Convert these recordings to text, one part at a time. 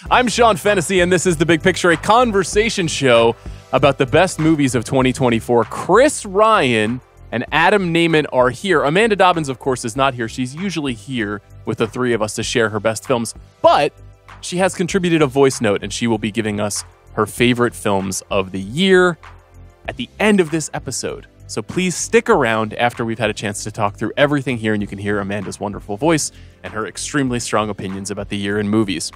I'm Sean Fennessey, and this is The Big Picture, a conversation show about the best movies of 2024. Chris Ryan and Adam Nayman are here. Amanda Dobbins, of course, is not here. She's usually here with the three of us to share her best films, but she has contributed a voice note, and she will be giving us her favorite films of the year at the end of this episode. So please stick around after we've had a chance to talk through everything here, and you can hear Amanda's wonderful voice and her extremely strong opinions about the year in movies.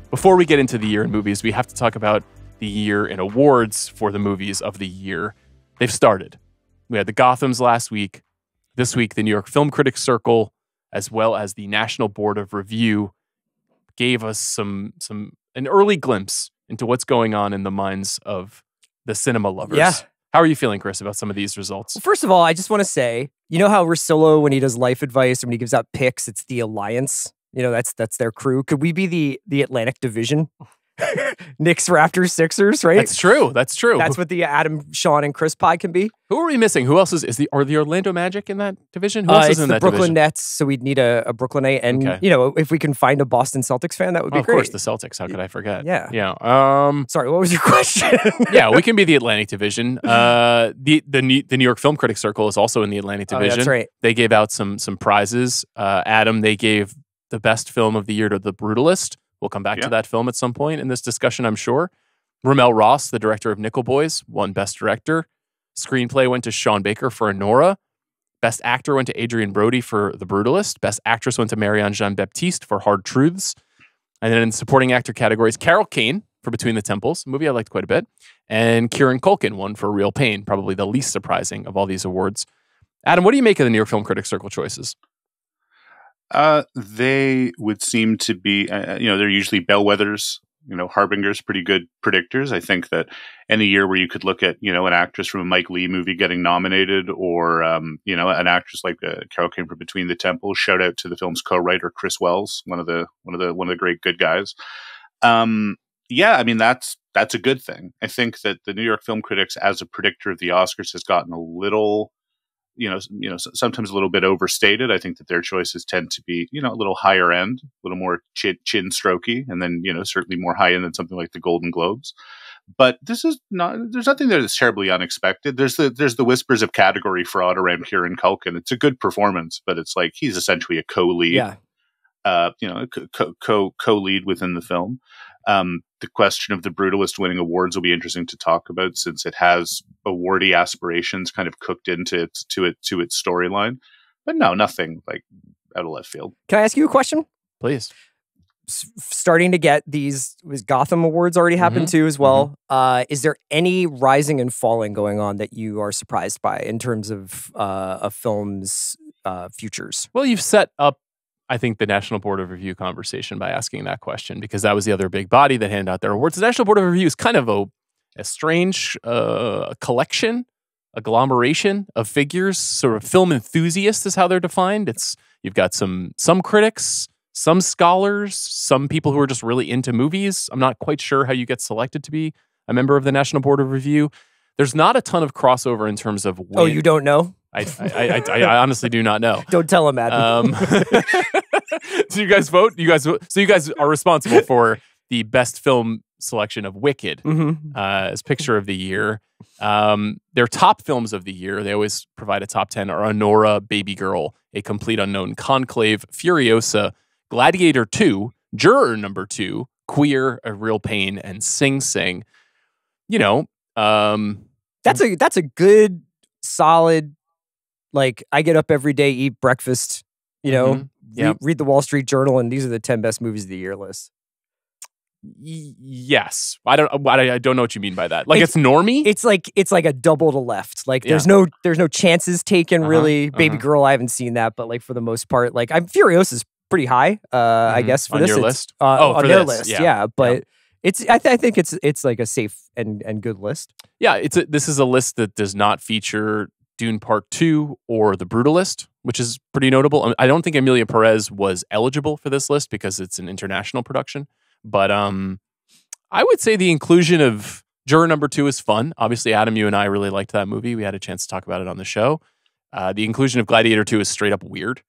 Before we get into the year in movies, we have to talk about the year in awards for the movies of the year. They've started. We had the Gothams last week. This week, the New York Film Critics Circle, as well as the National Board of Review, gave us an early glimpse into what's going on in the minds of the cinema lovers. Yeah. How are you feeling, Chris, about some of these results? Well, first of all, I just want to say, you know how Russillo, when he does life advice and when he gives out picks, it's the Alliance. You know, that's their crew. Could we be the Atlantic Division? Knicks, Raptors, Sixers, right? That's true. That's true. That's what the Adam, Sean, and Chris pod can be. Who are we missing? Who else are the Orlando Magic in that division? Who else is in that It's the Brooklyn division? Nets, so we'd need a Brooklynite. And, you know, if we can find a Boston Celtics fan, that would be great. Of course, the Celtics. How could I forget? Yeah. Yeah. Sorry, what was your question? Yeah, we can be the Atlantic Division. The New York Film Critics Circle is also in the Atlantic Division. Oh, that's right. They gave out some prizes. Adam, they gave the best film of the year to The Brutalist. We'll come back to that film at some point in this discussion, I'm sure. Ramel Ross, the director of Nickel Boys, won Best Director. Screenplay went to Sean Baker for Anora. Best Actor went to Adrian Brody for The Brutalist. Best Actress went to Marianne Jean-Baptiste for Hard Truths. And then in supporting actor categories, Carol Kane for Between the Temples, a movie I liked quite a bit. And Kieran Culkin won for Real Pain, probably the least surprising of all these awards. Adam, what do you make of the New York Film Critics Circle choices? They would seem to be, they're usually bellwethers, harbingers, pretty good predictors. I think that any year where you could look at, an actress from a Mike Leigh movie getting nominated, or, an actress like Carol Kane from Between the Temples, shout out to the film's co-writer, Chris Wells, one of the great good guys. That's a good thing. I think that the New York Film Critics, as a predictor of the Oscars, has gotten a little, sometimes a little bit overstated. I think that their choices tend to be, a little higher end, a little more chin strokey, and then, certainly more high end than something like the Golden Globes. But there's nothing there that's terribly unexpected. There's the whispers of category fraud around Kieran Culkin. It's a good performance, but it's like he's essentially a co-lead, co-lead within the film. The question of The Brutalist winning awards will be interesting to talk about, since it has awardee aspirations kind of cooked into its storyline. But no, nothing like out of left field. Can I ask you a question? Please. Starting to get these Gotham awards already happened too as well. Is there any rising and falling going on that you are surprised by in terms of a film's futures? Well, you've set up, I think, the National Board of Review conversation by asking that question, because that was the other big body that handed out their awards. The National Board of Review is kind of a strange collection, agglomeration of figures. Sort of film enthusiasts is how they're defined. You've got some critics, some scholars, some people who are just really into movies. I'm not quite sure how you get selected to be a member of the National Board of Review. There's not a ton of crossover in terms of when. Oh, you don't know? I honestly do not know. Don't tell him, Adam. So you guys vote? So you guys are responsible for the best film selection of Wicked as Picture of the Year. Their top films of the year, they always provide a top 10, are Anora, Baby Girl, A Complete Unknown, Conclave, Furiosa, Gladiator 2, Juror Number 2, Queer, A Real Pain, and Sing Sing. That's a good, solid, like, I get up every day, eat breakfast, read the Wall Street Journal, and these are the 10 best movies of the year list. Yes. I don't know what you mean by that. Like, it's normie? It's like a double to left. Like, there's no chances taken, really. Baby Girl, I haven't seen that, but like, for the most part, like, Furiosa's pretty high, I guess, for on this. your list? On their list, yeah. But I think it's like a safe and good list. Yeah, this is a list that does not feature Dune Part 2 or The Brutalist, which is pretty notable. I don't think Emilia Perez was eligible for this list because it's an international production. But I would say the inclusion of Juror Number 2 is fun. Obviously, Adam, you and I really liked that movie. We had a chance to talk about it on the show. The inclusion of Gladiator 2 is straight up weird.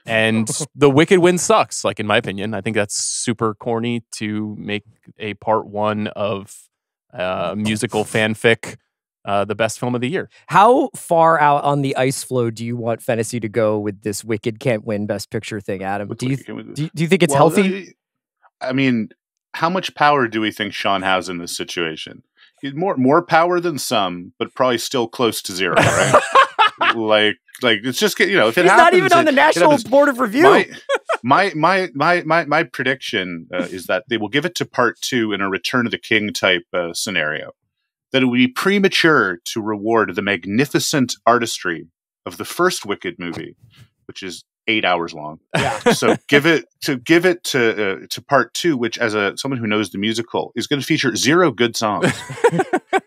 And the Wicked win sucks, like in my opinion. I think that's super corny to make a part one of musical fanfic the best film of the year. How far out on the ice floe do you want Fennessey to go with this Wicked can't win Best Picture thing, Adam? Do you think it's healthy? I mean, how much power do we think Sean has in this situation? More power than some, but probably still close to zero, right? like it's just, if it happens, he's not even on the National Board of Review. My prediction is that they will give it to part two in a Return of the King type scenario. That it would be premature to reward the magnificent artistry of the first Wicked movie, which is 8 hours long. Yeah. So give it to part two, which as someone who knows the musical is going to feature 0 good songs.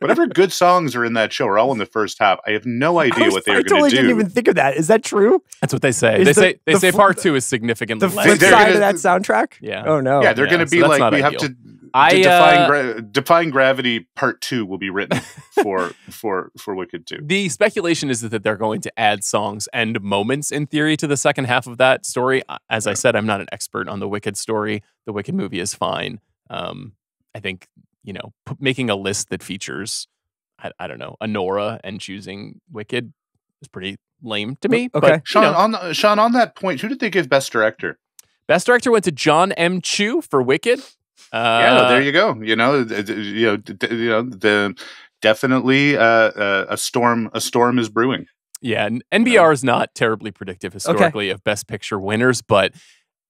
Whatever good songs are in that show are all in the first half. I have no idea what they are going to do. I totally didn't even think of that. Is that true? That's what they say. They say part two is significantly the flip side of that soundtrack. Yeah. Oh no. Yeah, they're going to be like, we have to. Defying Gravity Part 2 will be written for Wicked 2. The speculation is that they're going to add songs and moments in theory to the second half of that story. As I said, I'm not an expert on the Wicked story. The Wicked movie is fine. I think, making a list that features, I don't know, Anora and choosing Wicked is pretty lame to me. Okay. But, Sean, on that point, who did they give Best Director? Best Director went to John M. Chu for Wicked. There you go. Definitely a storm is brewing. Yeah, NBR is not terribly predictive historically of Best Picture winners, but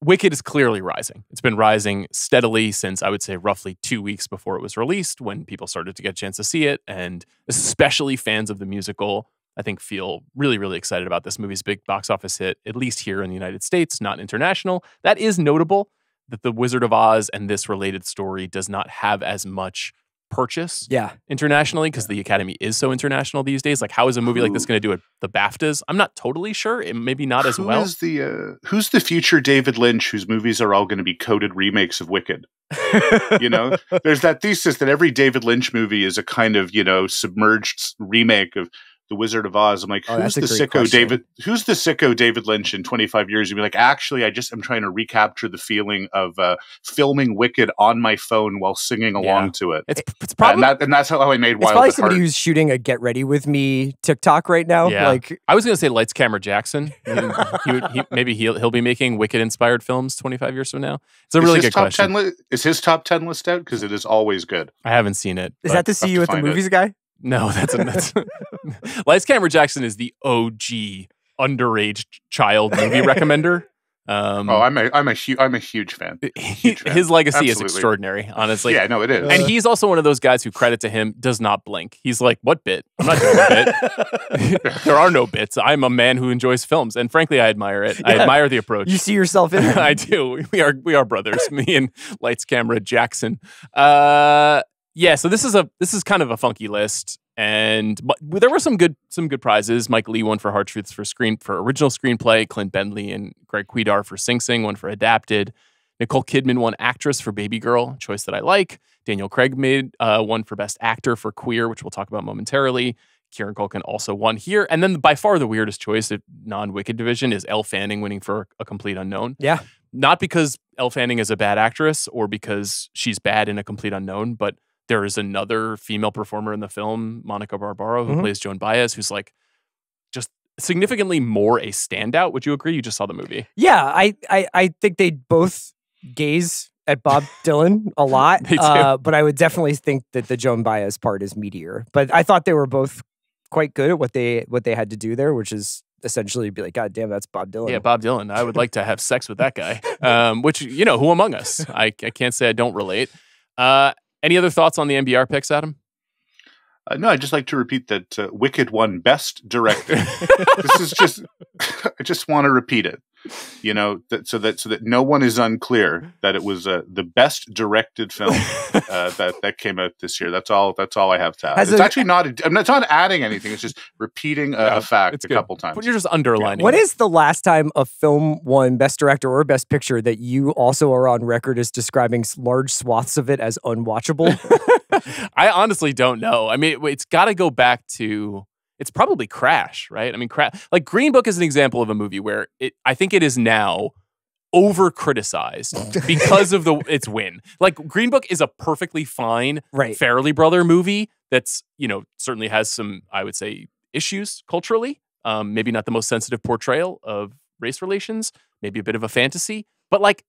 Wicked is clearly rising. It's been rising steadily since, I would say, roughly 2 weeks before it was released, when people started to get a chance to see it, and especially fans of the musical, I think, feel really, really excited about this movie's big box office hit, at least here in the United States, not international. That is notable, that The Wizard of Oz and this related story does not have as much purchase internationally, because the Academy is so international these days. Like, how is a movie like this going to do at the BAFTAs? I'm not totally sure. It maybe not as well. Who's the future David Lynch whose movies are all going to be coded remakes of Wicked? There's that thesis that every David Lynch movie is a kind of, submerged remake of The Wizard of Oz. I'm like, who's the sicko David Lynch in 25 years? You'd be like, actually, I'm trying to recapture the feeling of filming Wicked on my phone while singing along to it. It's probably, and that's how I made Wild It's probably at somebody Heart. who's shooting a Get Ready With Me TikTok right now. Yeah. Like, I was going to say Lights, Camera, Jackson. Maybe he'll be making Wicked-inspired films 25 years from now. It's a really good question. Is his top 10 list out? Because it is always good. I haven't seen it. Is that the See You at the Movies guy? No, that's Lights, Camera, Jackson is the OG underage child movie recommender. I'm a huge fan. His legacy is extraordinary, honestly. Yeah, no, it is. And he's also one of those guys who, credit to him, does not blink. He's like, what bit? I'm not doing a bit. There are no bits. I'm a man who enjoys films, and frankly, I admire it. I admire the approach. You see yourself in it. I do. We are brothers. Me and Lights, Camera, Jackson. So this is kind of a funky list, but there were some good prizes. Mike Lee won for Hard Truths for original screenplay. Clint Bentley and Greg Quidar for Sing Sing won for adapted. Nicole Kidman won Actress for Baby Girl, a choice that I like. Daniel Craig made one for Best Actor for Queer, which we'll talk about momentarily. Kieran Culkin also won here, and then by far the weirdest choice of non-Wicked division is Elle Fanning winning for A Complete Unknown. Yeah, not because Elle Fanning is a bad actress or because she's bad in A Complete Unknown, but there is another female performer in the film, Monica Barbaro, who plays Joan Baez, who's like just significantly more a standout. Would you agree? You just saw the movie. Yeah, I think they both gaze at Bob Dylan a lot. They do. But I would definitely think that the Joan Baez part is meatier. But I thought they were both quite good at what they had to do there, which is essentially be like, God damn, that's Bob Dylan. Yeah, Bob Dylan. I would like to have sex with that guy. Which, who among us? I can't say I don't relate. Any other thoughts on the NBR picks, Adam? No, I'd just like to repeat that Wicked won Best Director. This is just, I just want to repeat it, so that no one is unclear that it was the best directed film that came out this year. That's all I have to add. It's actually not. I'm not adding anything. It's just repeating a fact a couple times. But you're just underlining. When is the last time a film won Best Director or Best Picture that you also are on record as describing large swaths of it as unwatchable? I honestly don't know. I mean, it's got to go back to. it's probably Crash, right? I mean, like Green Book is an example of a movie where I think it is now over criticized because of its win. Like Green Book is a perfectly fine Farrelly Brother movie that's, certainly has some, I would say, issues culturally. Maybe not the most sensitive portrayal of race relations, maybe a bit of a fantasy, but like,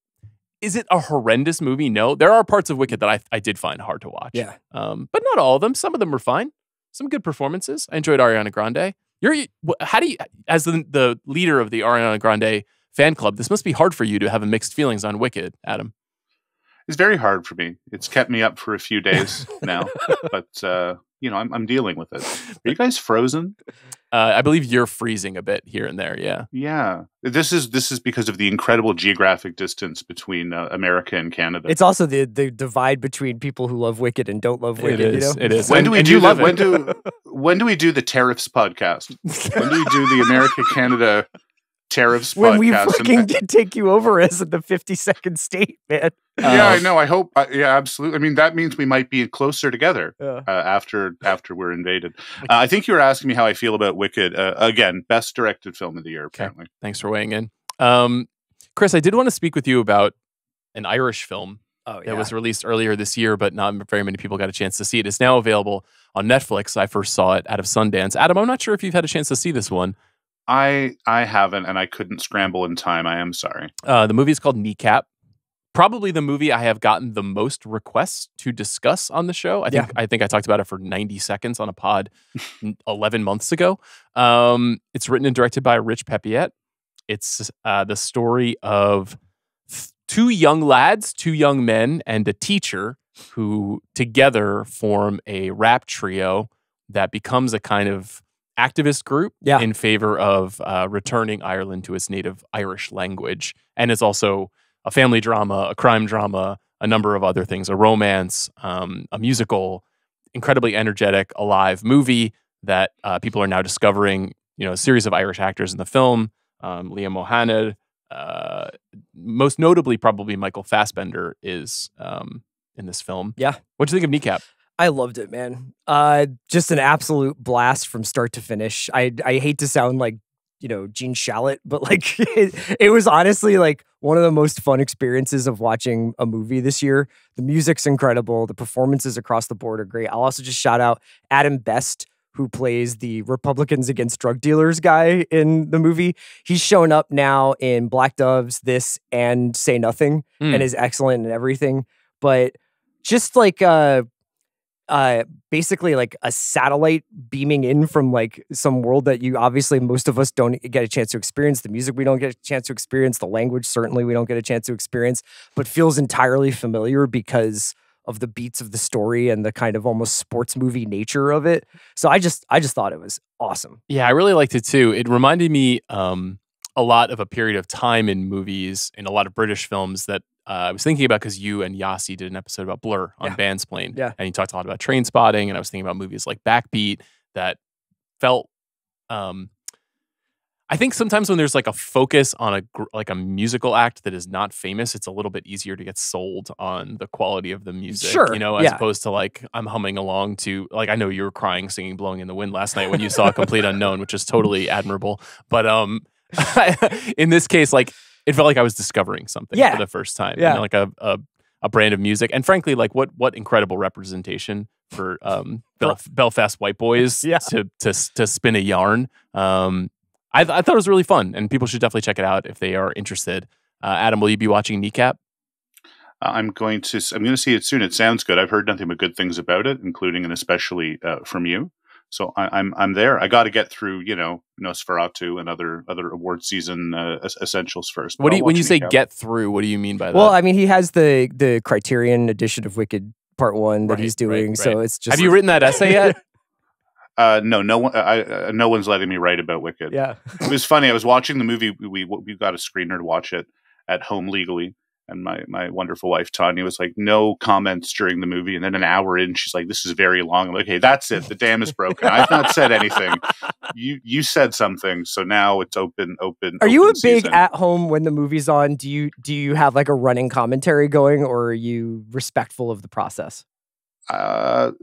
is it a horrendous movie? No. There are parts of Wicked that I did find hard to watch. Yeah. But not all of them. Some of them were fine. Some good performances. I enjoyed Ariana Grande. How do you, as the leader of the Ariana Grande fan club, this must be hard for you to have mixed feelings on Wicked, Adam. It's very hard for me. It's kept me up for a few days now, but I'm dealing with it. Are you guys frozen? I believe you're freezing a bit here and there. Yeah. Yeah. This is because of the incredible geographic distance between America and Canada. It's also the divide between people who love Wicked and don't love Wicked. It is. When do we do the tariffs podcast? When do we do the America Canada tariffs when podcast? We freaking take you over as the 52nd state, man. Yeah, I know. I hope. Yeah, absolutely. I mean, that means we might be closer together after we're invaded. I think you were asking me how I feel about Wicked. Again, best directed film of the year, apparently. Okay. Thanks for weighing in. Chris, I did want to speak with you about an Irish film that was released earlier this year, but not very many people got a chance to see it. It's now available on Netflix. I first saw it out of Sundance. Adam, I'm not sure if you've had a chance to see this one. I haven't, and I couldn't scramble in time. I am sorry. The movie is called Kneecap. Probably the movie I have gotten the most requests to discuss on the show. I think I talked about it for 90 seconds on a pod 11 months ago. It's written and directed by Rich Pepiet. It's the story of two young men, and a teacher who together form a rap trio that becomes a kind of activist group in favor of returning Ireland to its native Irish language. And it's also a family drama, a crime drama, a number of other things, a romance, a musical, incredibly energetic, alive movie that people are now discovering, a series of Irish actors in the film, Liam O'Hannon, most notably probably Michael Fassbender is in this film. Yeah. What'd you think of Kneecap? I loved it, man. Just an absolute blast from start to finish. I hate to sound like, Gene Shalit, but like it was honestly like one of the most fun experiences of watching a movie this year. The music's incredible. The performances across the board are great. I'll also just shout out Adam Best, who plays the Republicans Against Drug Dealers guy in the movie. He's shown up now in Black Doves, this, and Say Nothing, and is excellent in everything. But just like basically like a satellite beaming in from like some world that most of us don't get a chance to experience. The music we don't get a chance to experience. The language certainly we don't get a chance to experience, but feels entirely familiar because of the beats of the story and the kind of almost sports movie nature of it. So I just thought it was awesome. Yeah, I really liked it too. It reminded me a lot of a period of time in movies, in a lot of British films that I was thinking about because you and Yasi did an episode about Blur on Bandsplain. Yeah. And you talked a lot about Train Spotting, and I was thinking about movies like Backbeat that felt I think sometimes when there's like a focus on a musical act that is not famous, it's a little bit easier to get sold on the quality of the music. Sure. As opposed to like I'm humming along to like I know you were crying singing Blowing in the Wind last night when you saw Complete Unknown, which is totally admirable. But in this case, like it felt like I was discovering something for the first time. Yeah. Like a brand of music. And frankly, like what incredible representation for Belfast white boys to spin a yarn. I thought it was really fun, and people should definitely check it out if they are interested. Adam, will you be watching Kneecap? I'm going to see it soon. It sounds good. I've heard nothing but good things about it, including and especially from you. So I'm there. I got to get through, Nosferatu and other award season essentials first. When you say get through, what do you mean by that? Well, I mean, he has the Criterion edition of Wicked Part 1 that he's doing. Right. So it's just. Have you written that essay yet? No one. No one's letting me write about Wicked. Yeah, it was funny. I was watching the movie. We got a screener to watch it at home legally, and my wonderful wife Tanya was like, "No comments during the movie." And then an hour in, she's like, "This is very long." I'm like, "Okay, that's it. The dam is broken. I've not said anything. You said something, so now it's open." Are you a big season. at home when the movie's on? Do you have like a running commentary going, or are you respectful of the process?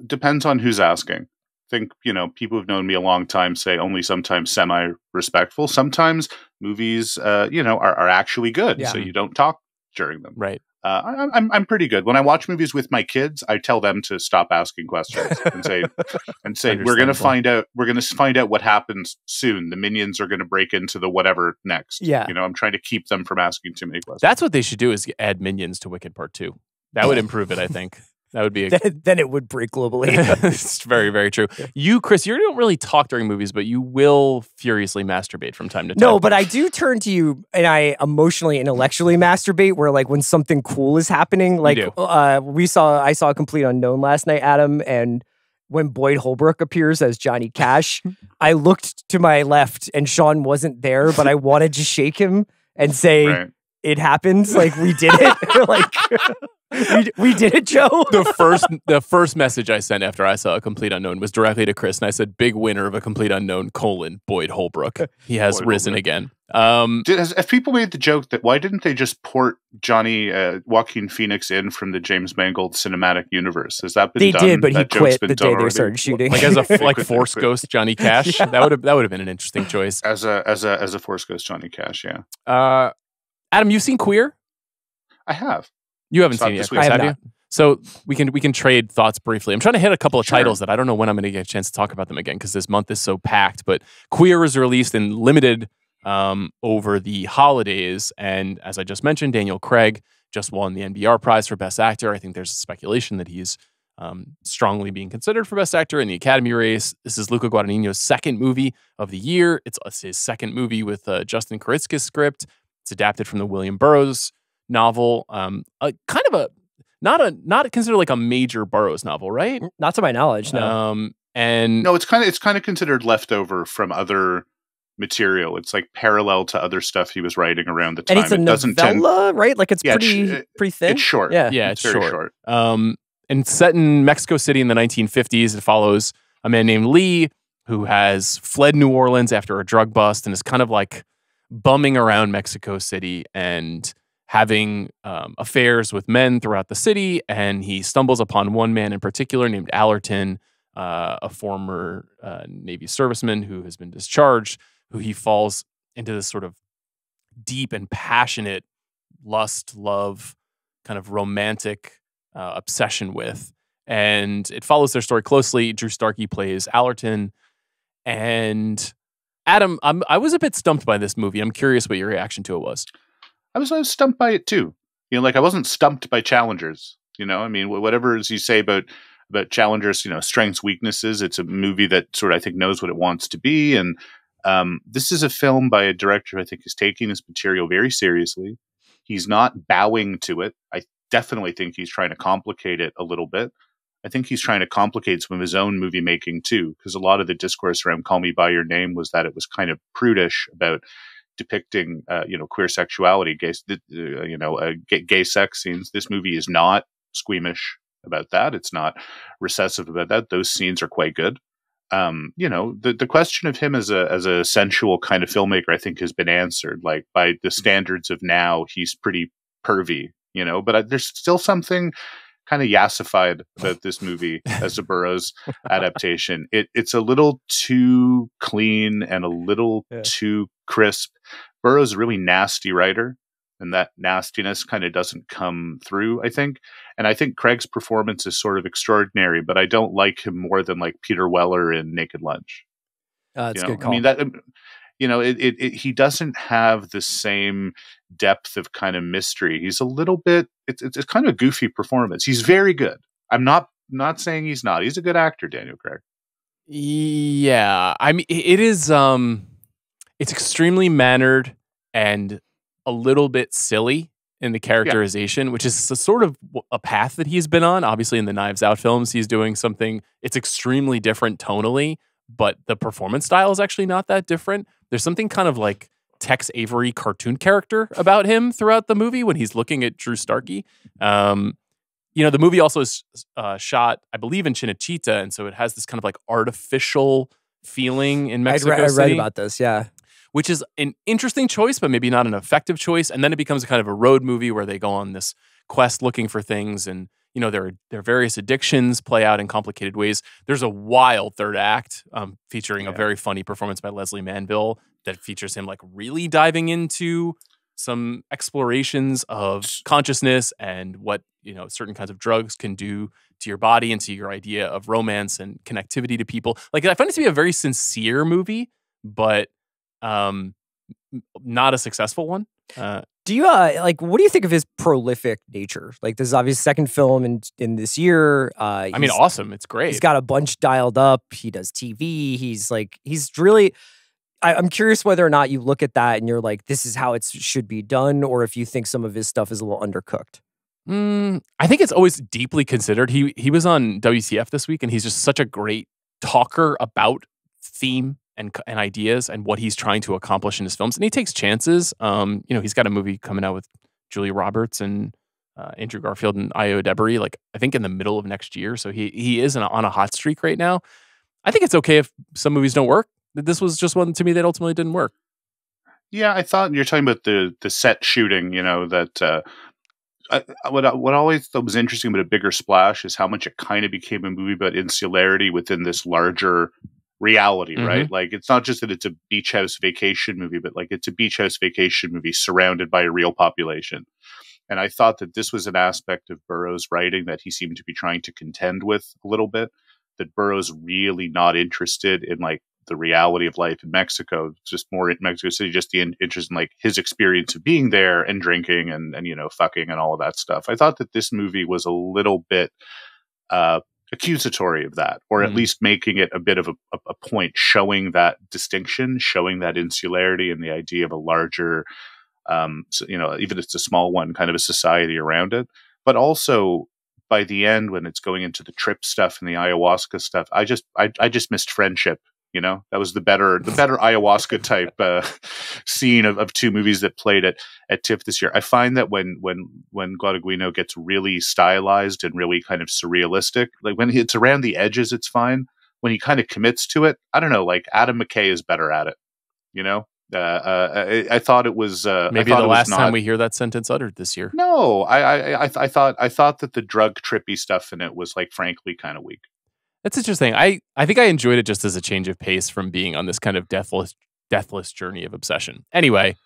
Depends on who's asking. think, people who've known me a long time say only sometimes semi-respectful. Sometimes movies, are actually good, so you don't talk during them. Right. I'm pretty good. When I watch movies with my kids, I tell them to stop asking questions and say we're going to find out what happens soon. The minions are going to break into the whatever next. Yeah. I'm trying to keep them from asking too many questions. That's what they should do, is add minions to Wicked Part 2. That would improve it, I think. That would be then it would break globally. It's very, very true. You, Chris, you don't really talk during movies, but you will furiously masturbate from time to time. No, but I do turn to you and I emotionally, intellectually masturbate. Where like when something cool is happening, like I saw A Complete Unknown last night, Adam, and when Boyd Holbrook appears as Johnny Cash, I looked to my left and Sean wasn't there, but I wanted to shake him and say, Right. It happens. Like we did it. Like we did it, Joe. The first message I sent after I saw A Complete Unknown was directly to Chris, and I said, "Big winner of A Complete Unknown: Boyd Holbrook. He has risen again." Have people made the joke that why didn't they just port Joaquin Phoenix in from the James Mangold cinematic universe? Has that been done? They did, but he That quit joke's been the done day they already? started shooting. Like as a Force Ghost Johnny Cash. That would have been an interesting choice. As a Force Ghost Johnny Cash, yeah. Adam, you've seen Queer? I have. You haven't Saw seen it it yet, this Chris, week. I have have you? So we can trade thoughts briefly. I'm trying to hit a couple of Sure. titles that I don't know when I'm going to get a chance to talk about them again because this month is so packed. But Queer was released and limited over the holidays, and as I just mentioned, Daniel Craig just won the NBR prize for Best Actor. I think there's speculation that he's strongly being considered for Best Actor in the Academy race. This is Luca Guadagnino's second movie of the year. It's his second movie with Justin Kuritzky's script. It's adapted from the William Burroughs novel. Kind of not considered like a major Burroughs novel, right? Not to my knowledge, no. And No, it's kind of considered leftover from other material. It's like parallel to other stuff he was writing around the time. And it's a novella, right? Like it's pretty thin. It's short. Yeah, it's very short. And set in Mexico City in the 1950s, it follows a man named Lee who has fled New Orleans after a drug bust and is kind of like bumming around Mexico City and having affairs with men throughout the city. And he stumbles upon one man in particular named Allerton, a former Navy serviceman who has been discharged, who he falls into this sort of deep and passionate lust, love, kind of romantic obsession with. And it follows their story closely. Drew Starkey plays Allerton. And Adam, I was a bit stumped by this movie. I'm curious what your reaction to it was. I was stumped by it too. Like I wasn't stumped by Challengers. I mean, whatever as you say about Challengers, strengths, weaknesses. It's a movie that sort of I think knows what it wants to be, and this is a film by a director who I think is taking this material very seriously. He's not bowing to it. I definitely think he's trying to complicate it a little bit. I think he's trying to complicate some of his own movie making too, because a lot of the discourse around Call Me by Your Name was that it was kind of prudish about depicting, queer sexuality, gay sex scenes. This movie is not squeamish about that. It's not recessive about that. Those scenes are quite good. The question of him as a sensual kind of filmmaker, I think, has been answered. Like by the standards of now, he's pretty pervy, but there's still something kind of yassified about this movie as a Burroughs adaptation. It's a little too clean and a little too crisp. Burroughs is a really nasty writer, and that nastiness kind of doesn't come through, I think. And I think Craig's performance is sort of extraordinary, but I don't like him more than like Peter Weller in Naked Lunch. That's a good call. I mean, that he doesn't have the same depth of kind of mystery. He's a little bit. It's kind of a goofy performance. He's very good. I'm not saying he's not. He's a good actor, Daniel Craig. Yeah, I mean, it is. It's extremely mannered and a little bit silly in the characterization, which is a sort of a path that he's been on. Obviously, in the Knives Out films, he's doing something. It's extremely different tonally, but the performance style is actually not that different. There's something kind of like Tex Avery cartoon character about him throughout the movie when he's looking at Drew Starkey. The movie also is shot, I believe, in Cinecittà, and so it has this kind of like artificial feeling in Mexico City. I read about this, yeah. Which is an interesting choice, but maybe not an effective choice. And then it becomes kind of a road movie where they go on this quest looking for things. And, their various addictions play out in complicated ways. There's a wild third act featuring a very funny performance by Leslie Manville that features him like really diving into some explorations of consciousness and what certain kinds of drugs can do to your body and to your idea of romance and connectivity to people. Like, I find it to be a very sincere movie, but not a successful one. Do you what do you think of his prolific nature? Like, this is obviously second film in this year. Awesome. It's great. He's got a bunch dialed up. He does TV. He's really. I'm curious whether or not you look at that and you're like, this is how it should be done, or if you think some of his stuff is a little undercooked. I think it's always deeply considered. He was on WCF this week, and he's just such a great talker about theme and ideas and what he's trying to accomplish in his films. And he takes chances. He's got a movie coming out with Julia Roberts and Andrew Garfield and Io Debris, like I think in the middle of next year. So he is on a hot streak right now. I think it's okay if some movies don't work. This was just one to me that ultimately didn't work. Yeah, I thought you're talking about the set shooting. That what I always thought was interesting about A Bigger Splash is how much it kind of became a movie about insularity within this larger reality, right? Like, it's not just that it's a beach house vacation movie, but like it's a beach house vacation movie surrounded by a real population. And I thought that this was an aspect of Burroughs' writing that he seemed to be trying to contend with a little bit. That Burroughs really not interested in like the reality of life in Mexico, just more in Mexico City, just the interest in like his experience of being there and drinking and fucking and all of that stuff. I thought that this movie was a little bit accusatory of that, or at least making it a bit of a point, showing that distinction, showing that insularity and the idea of a larger, even if it's a small one, kind of a society around it. But also by the end, when it's going into the trip stuff and the ayahuasca stuff, I just missed friendship. That was the better ayahuasca type scene of two movies that played at TIFF this year. I find that when Guadagnino gets really stylized and really kind of surrealistic, like when it's around the edges, it's fine. When he kind of commits to it, I don't know. Like Adam McKay is better at it. I thought it was maybe the last time we hear that sentence uttered this year. No, I thought that the drug trippy stuff in it was like frankly kind of weak. That's interesting. I think I enjoyed it just as a change of pace from being on this kind of deathless journey of obsession. Anyway,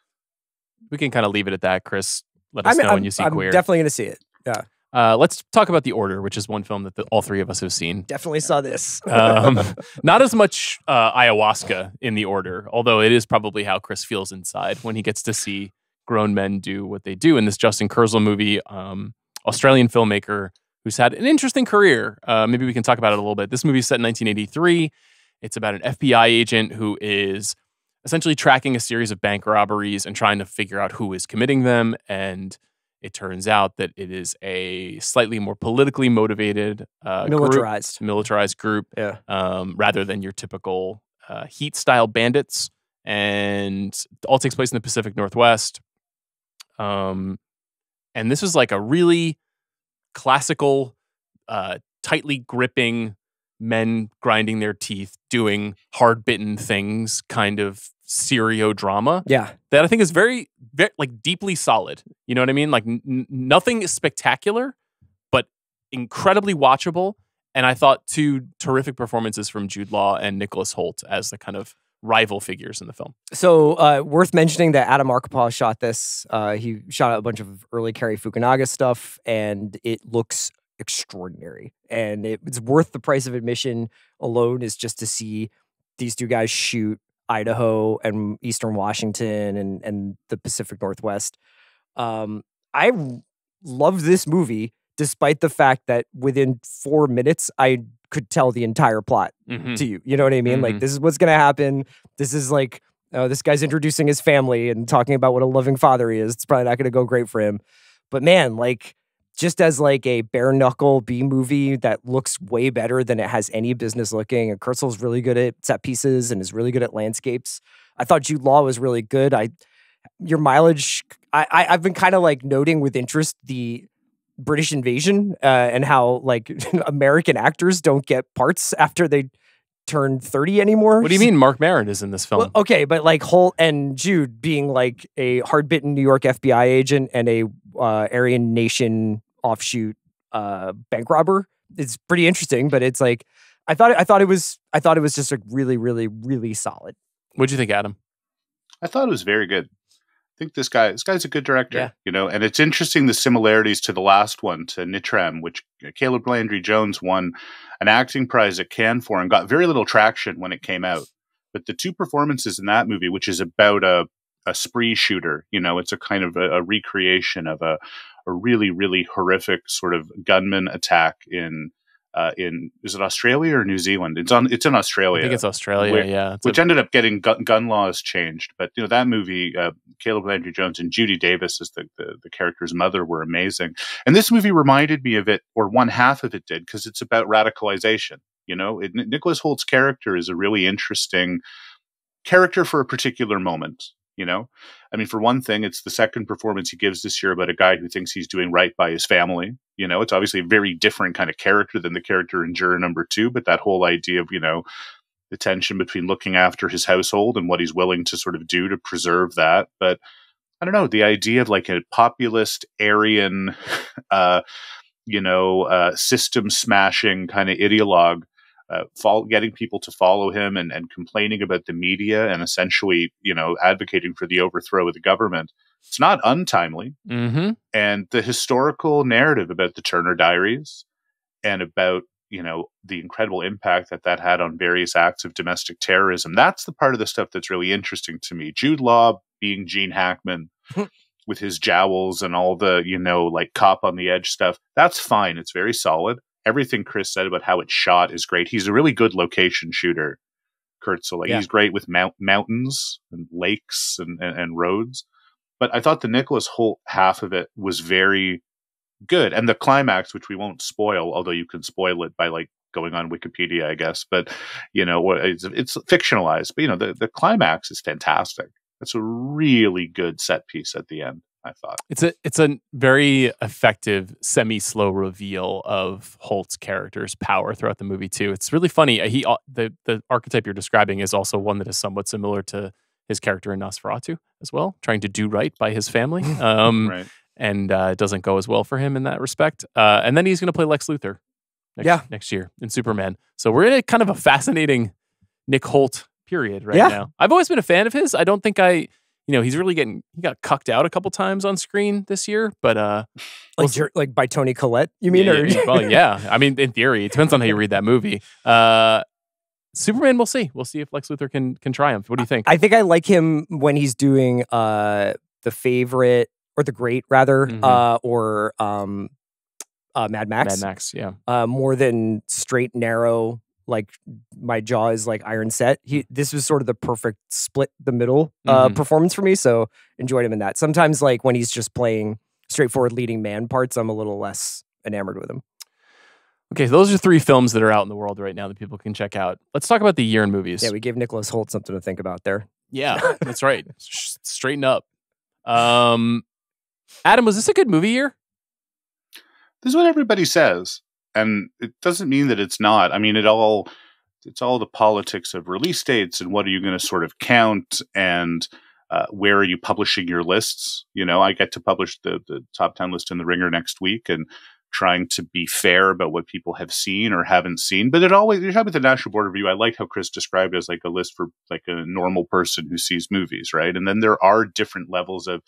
we can kind of leave it at that. Chris, let us know when you see Queer. I'm definitely going to see it. Yeah. Let's talk about The Order, which is one film that all three of us have seen. Definitely saw this. Not as much ayahuasca in The Order, although it is probably how Chris feels inside when he gets to see grown men do what they do in this Justin Kurzel movie, Australian filmmaker who's had an interesting career. Maybe we can talk about it a little bit. This movie is set in 1983. It's about an FBI agent who is essentially tracking a series of bank robberies and trying to figure out who is committing them. And it turns out that it is a slightly more politically motivated militarized group, rather than your typical Heat-style bandits. And it all takes place in the Pacific Northwest. And this is like a really classical, tightly gripping men grinding their teeth, doing hard-bitten things kind of serial drama. Yeah. That I think is very, very like deeply solid. You know what I mean? Like nothing is spectacular, but incredibly watchable. And I thought two terrific performances from Jude Law and Nicholas Hoult as the kind of rival figures in the film. So worth mentioning that Adam Arkapaw shot this. He shot a bunch of early Cary Fukunaga stuff, and it looks extraordinary. And it's worth the price of admission alone, is just to see these two guys shoot Idaho and Eastern Washington and the Pacific Northwest. I love this movie, despite the fact that within 4 minutes, I could tell the entire plot to you. You know what I mean? Like, this is what's going to happen. This is like, this guy's introducing his family and talking about what a loving father he is. It's probably not going to go great for him. But man, like, just as like a bare knuckle B movie that looks way better than it has any business looking. And Kurzel's really good at set pieces and is really good at landscapes. I thought Jude Law was really good. Your mileage, I've been kind of like noting with interest the British invasion and how like American actors don't get parts after they turn 30 anymore. What do you mean Mark Maron is in this film? Well, okay, but like Holt and Jude being like a hard-bitten New York FBI agent and a Aryan Nation offshoot bank robber. It's pretty interesting, but it's like I thought it was just like really, really, really solid. What'd you think, Adam? I thought it was very good. I think this guy's a good director, Yeah. and it's interesting the similarities to the last one, to Nitram, which Caleb Landry Jones won an acting prize at Cannes for and got very little traction when it came out. But the two performances in that movie, which is about a spree shooter, it's a kind of a recreation of a really, really horrific sort of gunman attack in is it Australia or New Zealand? It's in Australia. I think it's Australia, which ended up getting gun laws changed. But that movie, Caleb Landry Jones and Judy Davis as the character's mother were amazing. And this movie reminded me of it, or one half of it did, because it's about radicalization. Nicholas Holt's character is a really interesting character for a particular moment. I mean, for one thing, it's the second performance he gives this year about a guy who thinks he's doing right by his family. It's obviously a very different kind of character than the character in Juror Number 2, but that whole idea of, the tension between looking after his household and what he's willing to sort of do to preserve that. But I don't know, the idea of like a populist Aryan, system smashing kind of ideologue, getting people to follow him and complaining about the media and essentially, advocating for the overthrow of the government. It's not untimely. Mm-hmm. And the historical narrative about the Turner Diaries and about, the incredible impact that had on various acts of domestic terrorism, that's the part of the stuff that's really interesting to me. Jude Law being Gene Hackman with his jowls and all the, like cop on the edge stuff, that's fine. It's very solid. Everything Chris said about how it's shot is great. He's a really good location shooter, Kurtzel. He's great with mountains and lakes and roads. But I thought the Nicholas Hoult half of it was very good. And the climax, which we won't spoil, although you can spoil it by like going on Wikipedia, I guess. But, it's fictionalized. But, the climax is fantastic. It's a really good set piece at the end, I thought. It's a very effective semi-slow reveal of Holt's character's power throughout the movie too. It's really funny. The archetype you're describing is also one that is somewhat similar to his character in Nosferatu as well, trying to do right by his family. Right. And it doesn't go as well for him in that respect. And then he's going to play Lex Luthor next year in Superman. So we're in a kind of a fascinating Nick Hoult period right now. I've always been a fan of his. I don't think he's really he got cucked out a couple times on screen this year, but like by Toni Collette, you mean? Well, yeah. I mean, in theory, it depends on how you read that movie. Superman, we'll see. We'll see if Lex Luthor can triumph. What do you think? I think I like him when he's doing The Favorite or The Great, rather, or Mad Max. Mad Max, yeah. More than straight narrow. Like my jaw is like iron set. This was sort of the perfect split the middle performance for me. So enjoyed him in that. Sometimes like when he's just playing straightforward leading man parts, I'm a little less enamored with him. Okay, so those are 3 films that are out in the world right now that people can check out. Let's talk about the year in movies. Yeah, we gave Nicholas Hoult something to think about there. Yeah, that's right. Straighten up. Adam, was this a good movie year? This is what everybody says. And it doesn't mean that it's not. I mean, it's all the politics of release dates and what are you going to sort of count and where are you publishing your lists? I get to publish the top 10 list in the Ringer next week and trying to be fair about what people have seen or haven't seen. But you're talking with the National Board Review. I like how Chris described it as like a list for like a normal person who sees movies, right? And then there are different levels of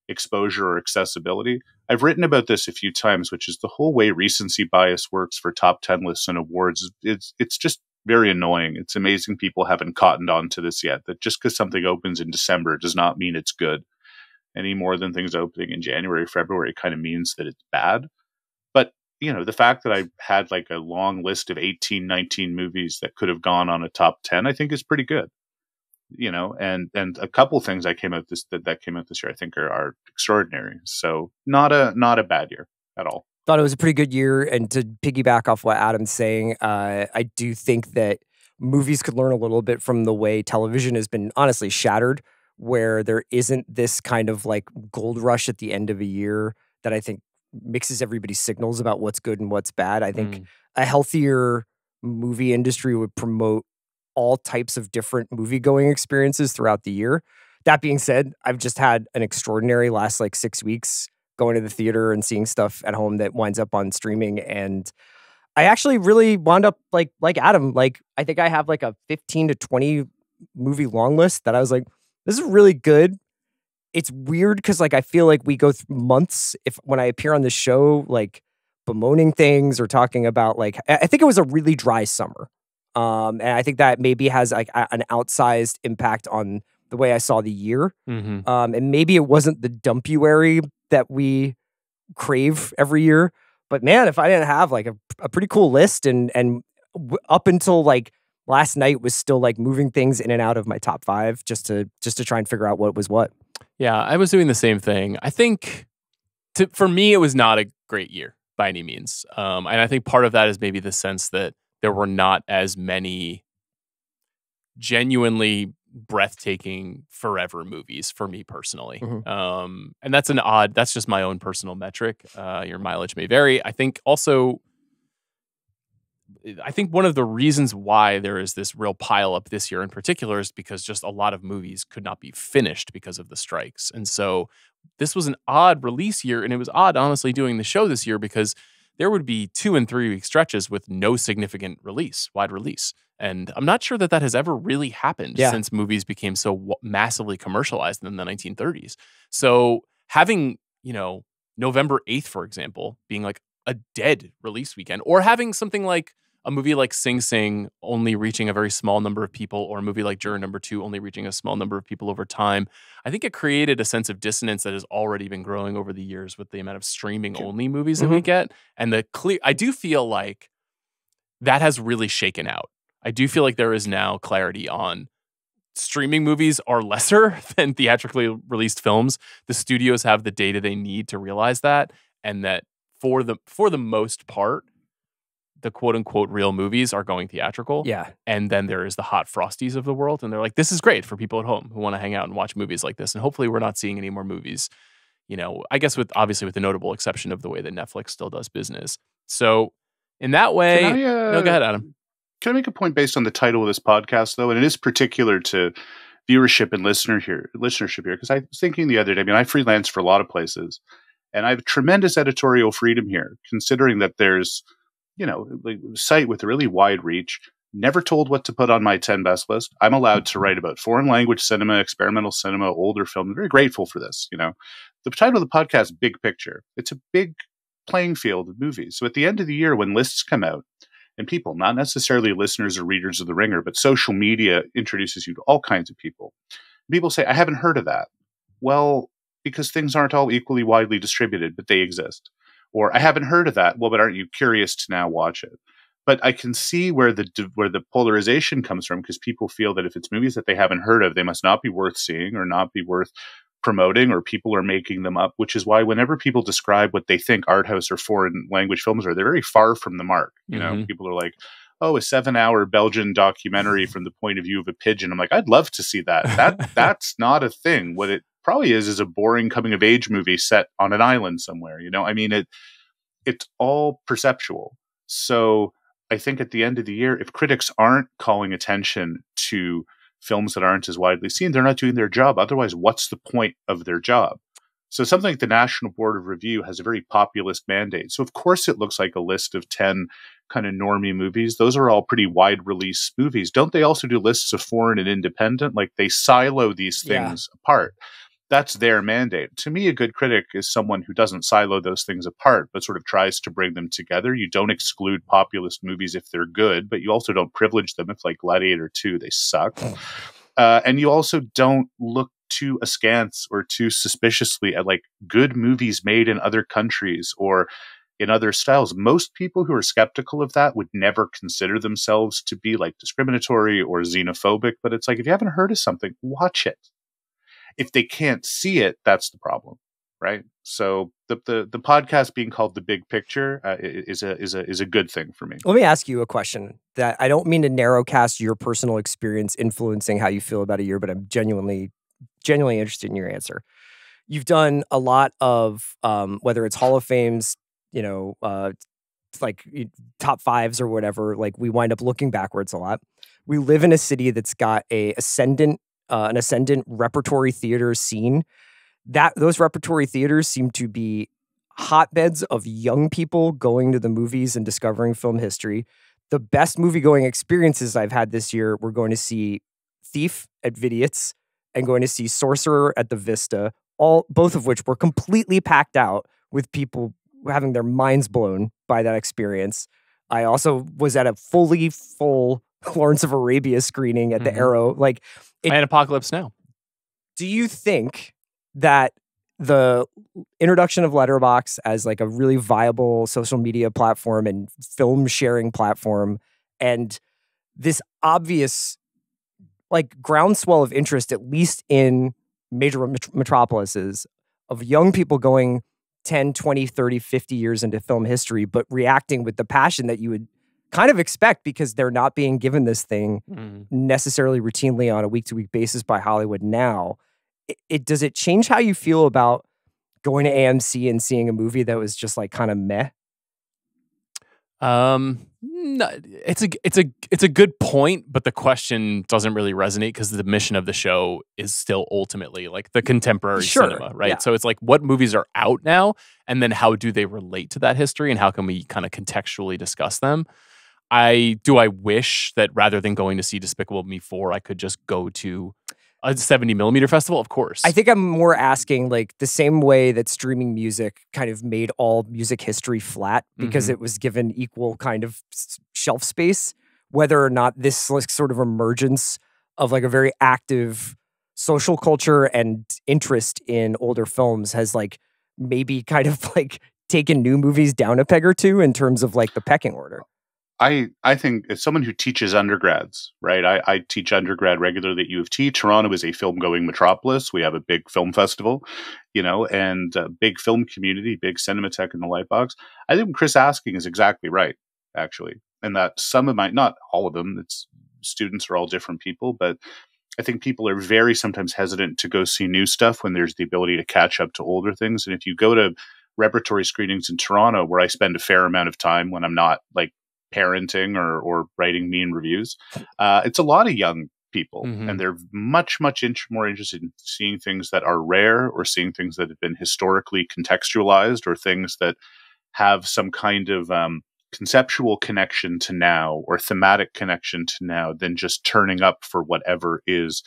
exposure or accessibility. I've written about this a few times, which is the whole way recency bias works for top 10 lists and awards. It's just very annoying. It's amazing people haven't cottoned on to this yet, that just because something opens in December does not mean it's good any more than things opening in January, February kind of means that it's bad. But, the fact that I had like a long list of 18, 19 movies that could have gone on a top 10, I think is pretty good. And a couple things that came out this year, I think are extraordinary. So not a bad year at all. Thought it was a pretty good year. And to piggyback off what Adam's saying, I do think that movies could learn a little bit from the way television has been honestly shattered, where there isn't this kind of like gold rush at the end of a year that I think mixes everybody's signals about what's good and what's bad. I think a healthier movie industry would promote all types of different movie-going experiences throughout the year. That being said, I've just had an extraordinary last like 6 weeks going to the theater and seeing stuff at home that winds up on streaming. And I actually really wound up like Adam. Like, I think I have like a 15 to 20 movie long list that I was like, this is really good. It's weird because like I feel like we go through months when I appear on the show, like bemoaning things or talking about like I think it was a really dry summer. And I think that maybe has like an outsized impact on the way I saw the year. Mm-hmm. And maybe it wasn't the dumpuary that we crave every year. But man, if I didn't have like a pretty cool list and up until like last night was still like moving things in and out of my top 5 just to try and figure out what was what. Yeah, I was doing the same thing. I think for me, it was not a great year by any means. And I think part of that is maybe the sense that there were not as many genuinely breathtaking forever movies for me personally. Mm-hmm. And that's just my own personal metric. Your mileage may vary. I think one of the reasons why there is this real pile up this year in particular is because just a lot of movies could not be finished because of the strikes. And so this was an odd release year, and it was odd, honestly, doing the show this year because there would be 2 and 3 week stretches with no significant wide release. And I'm not sure that has ever really happened since movies became so massively commercialized in the 1930s. So having, November 8th, for example, being like a dead release weekend, or having something like a movie like Sing Sing only reaching a very small number of people, or a movie like Juror Number 2 only reaching a small number of people over time, I think it created a sense of dissonance that has already been growing over the years with the amount of streaming-only movies that we get. And I do feel like that has really shaken out. I do feel like there is now clarity on streaming movies are lesser than theatrically released films. The studios have the data they need to realize that, and that for the most part, the quote unquote real movies are going theatrical. Yeah. And then there is the hot frosties of the world. And they're like, this is great for people at home who want to hang out and watch movies like this. And hopefully we're not seeing any more movies, I guess with the notable exception of the way that Netflix still does business. So in that way, no, go ahead, Adam. Can I make a point based on the title of this podcast though? And it is particular to viewership and listenership here. Because I was thinking the other day, I freelance for a lot of places and I have tremendous editorial freedom here, considering that there's, a site with a really wide reach, never told what to put on my 10 best list. I'm allowed to write about foreign language cinema, experimental cinema, older film. I'm very grateful for this. The title of the podcast, Big Picture. It's a big playing field of movies. So at the end of the year, when lists come out, and people, not necessarily listeners or readers of The Ringer, but social media introduces you to all kinds of people. People say, I haven't heard of that. Well, because things aren't all equally widely distributed, but they exist. Or I haven't heard of that. Well, but aren't you curious to now watch it? But I can see where the polarization comes from, because people feel that if it's movies that they haven't heard of, they must not be worth seeing or not be worth promoting, or people are making them up, which is why whenever people describe what they think art house or foreign language films are, they're very far from the mark. People are like, oh, a 7-hour Belgian documentary from the point of view of a pigeon. I'm like, I'd love to see that. That's not a thing. What it probably is a boring coming of age movie set on an island somewhere. It's all perceptual. So I think at the end of the year, if critics aren't calling attention to films that aren't as widely seen, they're not doing their job. Otherwise, what's the point of their job? So something like the National Board of Review has a very populist mandate. So of course it looks like a list of 10 kind of normie movies. Those are all pretty wide release movies. Don't they also do lists of foreign and independent? Like they silo these things apart. That's their mandate. To me, a good critic is someone who doesn't silo those things apart, but sort of tries to bring them together. You don't exclude populist movies if they're good, but you also don't privilege them if, like Gladiator 2, they suck. And you also don't look too askance or too suspiciously at like good movies made in other countries or in other styles. Most people who are skeptical of that would never consider themselves to be like discriminatory or xenophobic. But it's like, if you haven't heard of something, watch it. If they can't see it, that's the problem, right? So the podcast being called The Big Picture is a good thing for me. Let me ask you a question that I don't mean to narrowcast your personal experience influencing how you feel about a year, but I'm genuinely interested in your answer. You've done a lot of whether it's Hall of Fames, like top fives or whatever. Like we wind up looking backwards a lot. We live in a city that's got an ascendant repertory theater scene those repertory theaters seem to be hotbeds of young people going to the movies and discovering film history. The best movie-going experiences I've had this year were going to see Thief at Vidiot's and going to see Sorcerer at the Vista, both of which were completely packed out with people having their minds blown by that experience. I also was at a fully full Lawrence of Arabia screening at the Arrow. And Apocalypse Now. Do you think that the introduction of Letterboxd as like a really viable social media platform and film sharing platform, and this obvious like groundswell of interest, at least in major metropolises, of young people going 10, 20, 30, 50 years into film history, but reacting with the passion that you would kind of expect because they're not being given this thing necessarily routinely on a week-to-week basis by Hollywood now. Does it change how you feel about going to AMC and seeing a movie that was just like kind of meh? No, it's a good point, but the question doesn't really resonate because the mission of the show is still ultimately like the contemporary cinema, right? Yeah. So it's like what movies are out now, and then how do they relate to that history, and how can we kind of contextually discuss them? I wish that rather than going to see Despicable Me 4, I could just go to a 70mm festival, of course. I think I'm more asking like the same way that streaming music kind of made all music history flat because it was given equal kind of shelf space, whether or not this like sort of emergence of like a very active social culture and interest in older films has like maybe kind of like taken new movies down a peg or two in terms of like the pecking order. I think as someone who teaches undergrads, right? I teach undergrad regularly at U of T. Toronto is a film-going metropolis. We have a big film festival, and a big film community, big Cinematheque in the Lightbox. I think what Chris asking is exactly right, actually. And that some of not all of them, students are all different people, but I think people are very sometimes hesitant to go see new stuff when there's the ability to catch up to older things. And if you go to repertory screenings in Toronto, where I spend a fair amount of time when I'm not like parenting or writing mean reviews, it's a lot of young people, and they're much more interested in seeing things that are rare, or seeing things that have been historically contextualized, or things that have some kind of conceptual connection to now or thematic connection to now, than just turning up for whatever is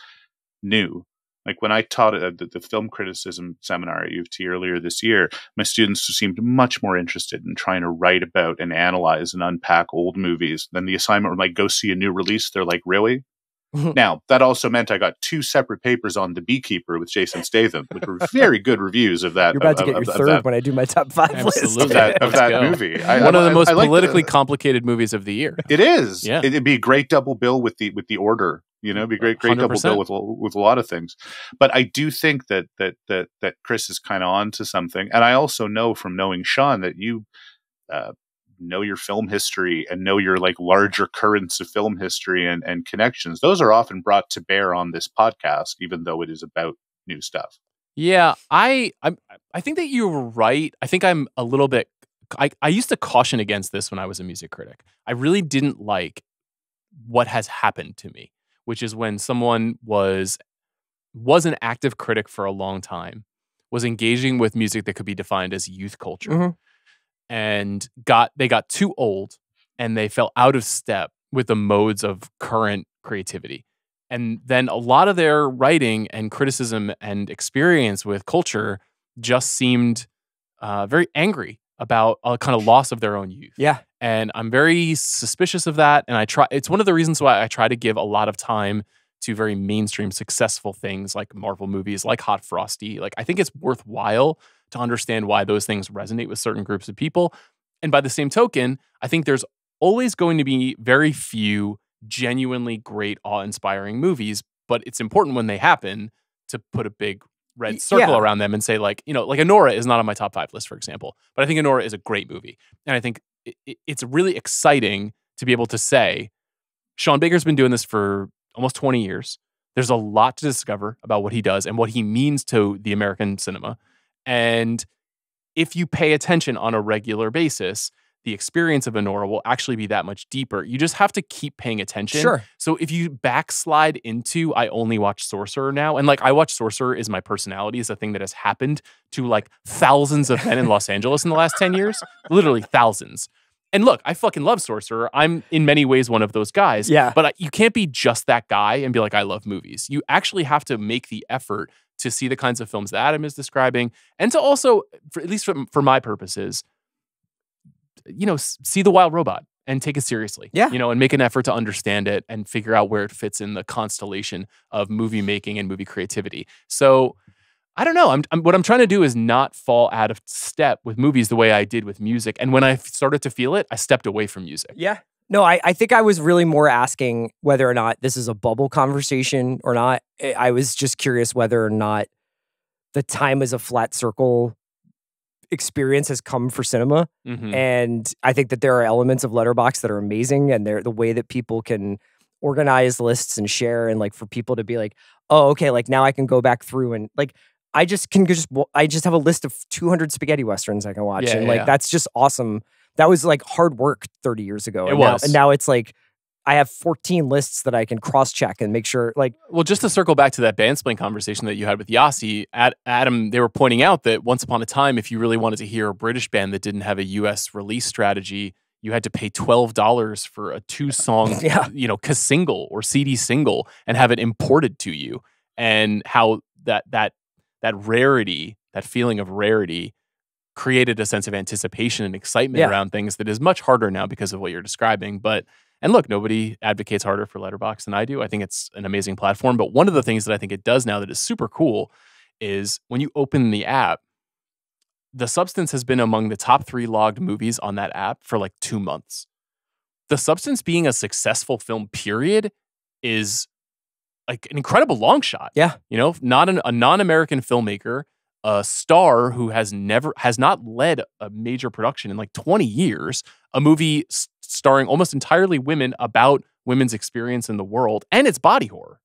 new. Like when I taught at the film criticism seminar at U of T earlier this year, my students seemed much more interested in trying to write about and analyze and unpack old movies than the assignment would like go see a new release. They're like, really? Now, that also meant I got 2 separate papers on The Beekeeper with Jason Statham, which were very good reviews of that. You're about to get your third when I do my top 5 list. Of that movie. One of the most politically complicated movies of the year. It is. Yeah. It'd be a great double bill with the Order. It'd be great 100%. double bill with a lot of things. But I do think that Chris is kind of on to something. And I also know from knowing Sean that you know your film history and know your like larger currents of film history and connections. Those are often brought to bear on this podcast, even though it is about new stuff. Yeah, I think that you were right. I think I'm a little bit. I used to caution against this when I was a music critic. I really didn't like what has happened to me, which is when someone was an active critic for a long time, was engaging with music that could be defined as youth culture, and they got too old, and they fell out of step with the modes of current creativity. And then a lot of their writing and criticism and experience with culture just seemed very angry about a kind of loss of their own youth. Yeah. And I'm very suspicious of that. And it's one of the reasons why I try to give a lot of time to very mainstream successful things like Marvel movies, like Hot Frosty. Like, I think it's worthwhile to understand why those things resonate with certain groups of people. And by the same token, I think there's always going to be very few genuinely great, awe-inspiring movies, but it's important when they happen to put a big red circle around them and say, like, like Anora is not on my top 5 list, for example, but I think Anora is a great movie. And I think it's really exciting to be able to say, Sean Baker's been doing this for almost 20 years. There's a lot to discover about what he does and what he means to the American cinema. And if you pay attention on a regular basis, the experience of a Nora will actually be that much deeper. You just have to keep paying attention. Sure. So if you backslide into, I only watch Sorcerer now, and like I watch Sorcerer is my personality, is a thing that has happened to like thousands of men in Los Angeles in the last 10 years, literally thousands. And look, I fucking love Sorcerer. I'm in many ways one of those guys. Yeah. But you can't be just that guy and be like, I love movies. You actually have to make the effort to see the kinds of films that Adam is describing, and to also, at least for my purposes, see The Wild Robot and take it seriously. Yeah. And make an effort to understand it and figure out where it fits in the constellation of movie making and movie creativity. So I don't know. What I'm trying to do is not fall out of step with movies the way I did with music. And when I started to feel it, I stepped away from music. Yeah. No, I think I was really more asking whether or not this is a bubble conversation or not. I was just curious whether or not the time as a flat circle experience has come for cinema. Mm-hmm. And I think that there are elements of Letterboxd that are amazing, and they're the way that people can organize lists and share, and like for people to be like, oh, okay, like now I can go back through and like I just have a list of 200 spaghetti westerns I can watch, and like that's just awesome. That was like hard work 30 years ago. And now it's like I have 14 lists that I can cross-check and make sure, like... Well, just to circle back to that Bandsplain conversation that you had with Yasi, Adam, they were pointing out that once upon a time, if you really wanted to hear a British band that didn't have a U.S. release strategy, you had to pay $12 for a 2-song, single or CD single and have it imported to you. And how that rarity, that feeling of rarity, created a sense of anticipation and excitement around things that is much harder now because of what you're describing. And look, nobody advocates harder for Letterboxd than I do. I think it's an amazing platform. But one of the things that I think it does now that is super cool is when you open the app, The Substance has been among the top 3 logged movies on that app for like 2 months. The Substance being a successful film, period, is like an incredible long shot. Yeah. Not a non-American filmmaker, a star who has not led a major production in like 20 years, a movie starring almost entirely women about women's experience in the world, and it's body horror.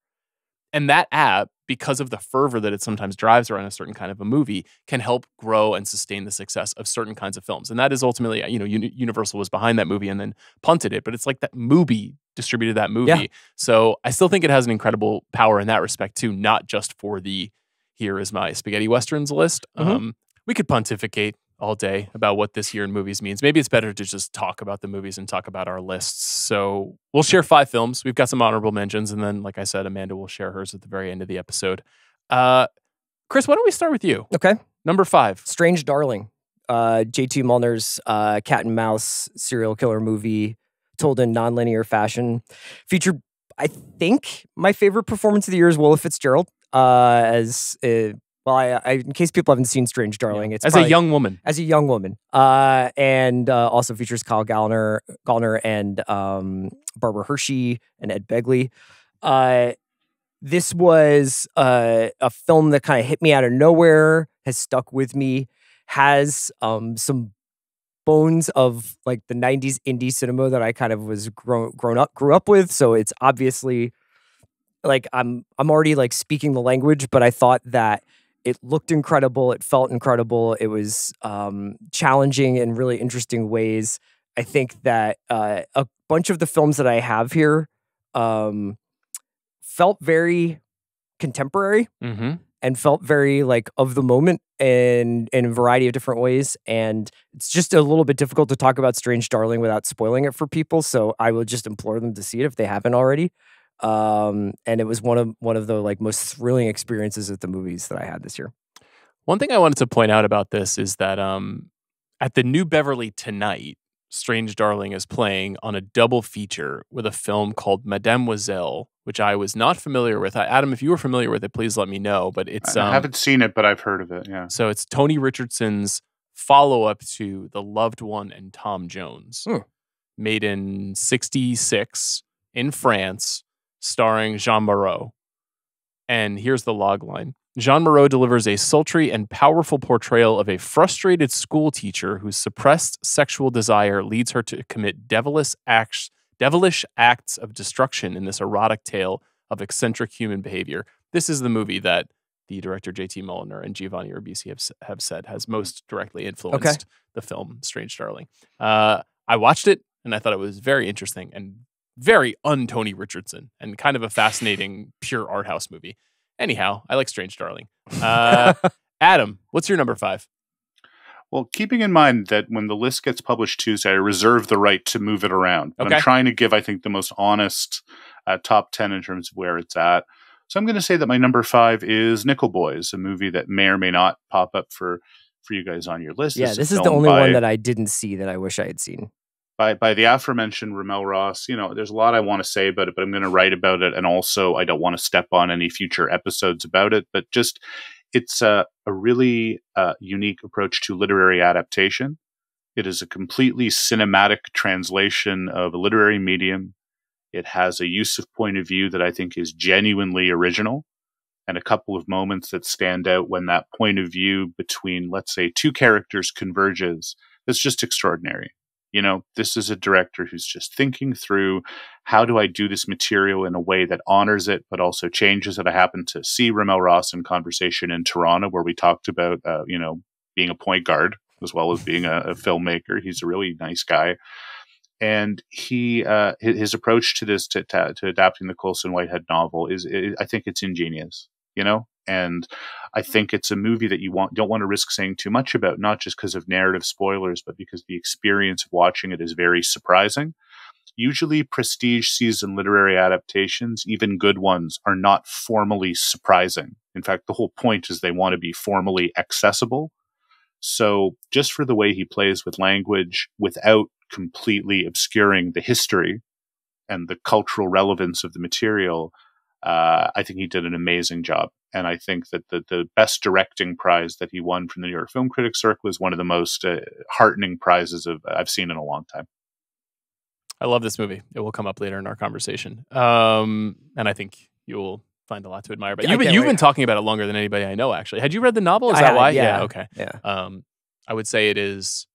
And that app, because of the fervor that it sometimes drives around a certain kind of a movie, can help grow and sustain the success of certain kinds of films. And that is ultimately, Universal was behind that movie and then punted it, but it's like that movie distributed that movie. Yeah. So I still think it has an incredible power in that respect too, not just for the here is my spaghetti westerns list. Mm-hmm. We could pontificate all day about what this year in movies means. Maybe it's better to just talk about the movies and talk about our lists. So we'll share 5 films. We've got some honorable mentions. And then, like I said, Amanda will share hers at the very end of the episode. Chris, why don't we start with you? Okay. Number 5. Strange Darling. J.T. Mulner's cat and mouse serial killer movie told in nonlinear fashion. Featured, I think, my favorite performance of the year is Willa Fitzgerald. In case people haven't seen Strange Darling, it's as a young woman, and also features Kyle Gallner and Barbara Hershey and Ed Begley. This was a film that kind of hit me out of nowhere, has stuck with me, has some bones of like the 90s indie cinema that I kind of was grew up with. So it's obviously like I'm already like speaking the language, but I thought that it looked incredible. It felt incredible. It was challenging in really interesting ways. I think that a bunch of the films that I have here felt very contemporary and felt very like of the moment in a variety of different ways. And it's just a little bit difficult to talk about Strange Darling without spoiling it for people. So I will just implore them to see it if they haven't already. And it was one of the like most thrilling experiences at the movies that I had this year. One thing I wanted to point out about this is that at the New Beverly tonight, Strange Darling is playing on a double feature with a film called Mademoiselle, which I was not familiar with. Adam, if you were familiar with it, please let me know. But it's I haven't seen it, but I've heard of it. Yeah. So it's Tony Richardson's follow-up to The Loved One and Tom Jones, made in 1966 in France, starring Jean Moreau. And here's the logline. Jean Moreau delivers a sultry and powerful portrayal of a frustrated school teacher whose suppressed sexual desire leads her to commit devilish acts of destruction in this erotic tale of eccentric human behavior. This is the movie that the director J.T. Mulliner and Giovanni Ribisi have said has most directly influenced the film Strange Darling. I watched it and I thought it was very interesting and very un-Tony Richardson and kind of a fascinating pure art house movie. Anyhow, I like Strange Darling. Adam, what's your number 5? Well, keeping in mind that when the list gets published Tuesday, I reserve the right to move it around. Okay. I'm trying to give, I think, the most honest top 10 in terms of where it's at. So I'm going to say that my number 5 is Nickel Boys, a movie that may or may not pop up for you guys on your list. Yeah, this is the only one that I didn't see that I wish I had seen. By the aforementioned Ramel Ross. You know, there's a lot I want to say about it, but I'm going to write about it. And also, I don't want to step on any future episodes about it. But just, it's a really unique approach to literary adaptation. It is a completely cinematic translation of a literary medium. It has a use of point of view that I think is genuinely original, and a couple of moments that stand out when that point of view between, let's say, two characters converges. It's just extraordinary. You know, this is a director who's just thinking through, how do I do this material in a way that honors it, but also changes it? I happened to see Ramel Ross in conversation in Toronto, where we talked about, being a point guard as well as being a filmmaker. He's a really nice guy. And his approach to this, to adapting the Colson Whitehead novel I think it's ingenious, you know? And I think it's a movie that you don't want to risk saying too much about, not just because of narrative spoilers, but because the experience of watching it is very surprising. Usually prestige season literary adaptations, even good ones, are not formally surprising. In fact, the whole point is they want to be formally accessible. So just for the way he plays with language without completely obscuring the history and the cultural relevance of the material, I think he did an amazing job. And I think that the best directing prize that he won from the New York Film Critics Circle is one of the most heartening prizes I've seen in a long time. I love this movie. It will come up later in our conversation. And I think you'll find a lot to admire. But you've been talking about it longer than anybody I know, actually. Had you read the novel? Is that why? Yeah. Okay. Yeah. I would say it is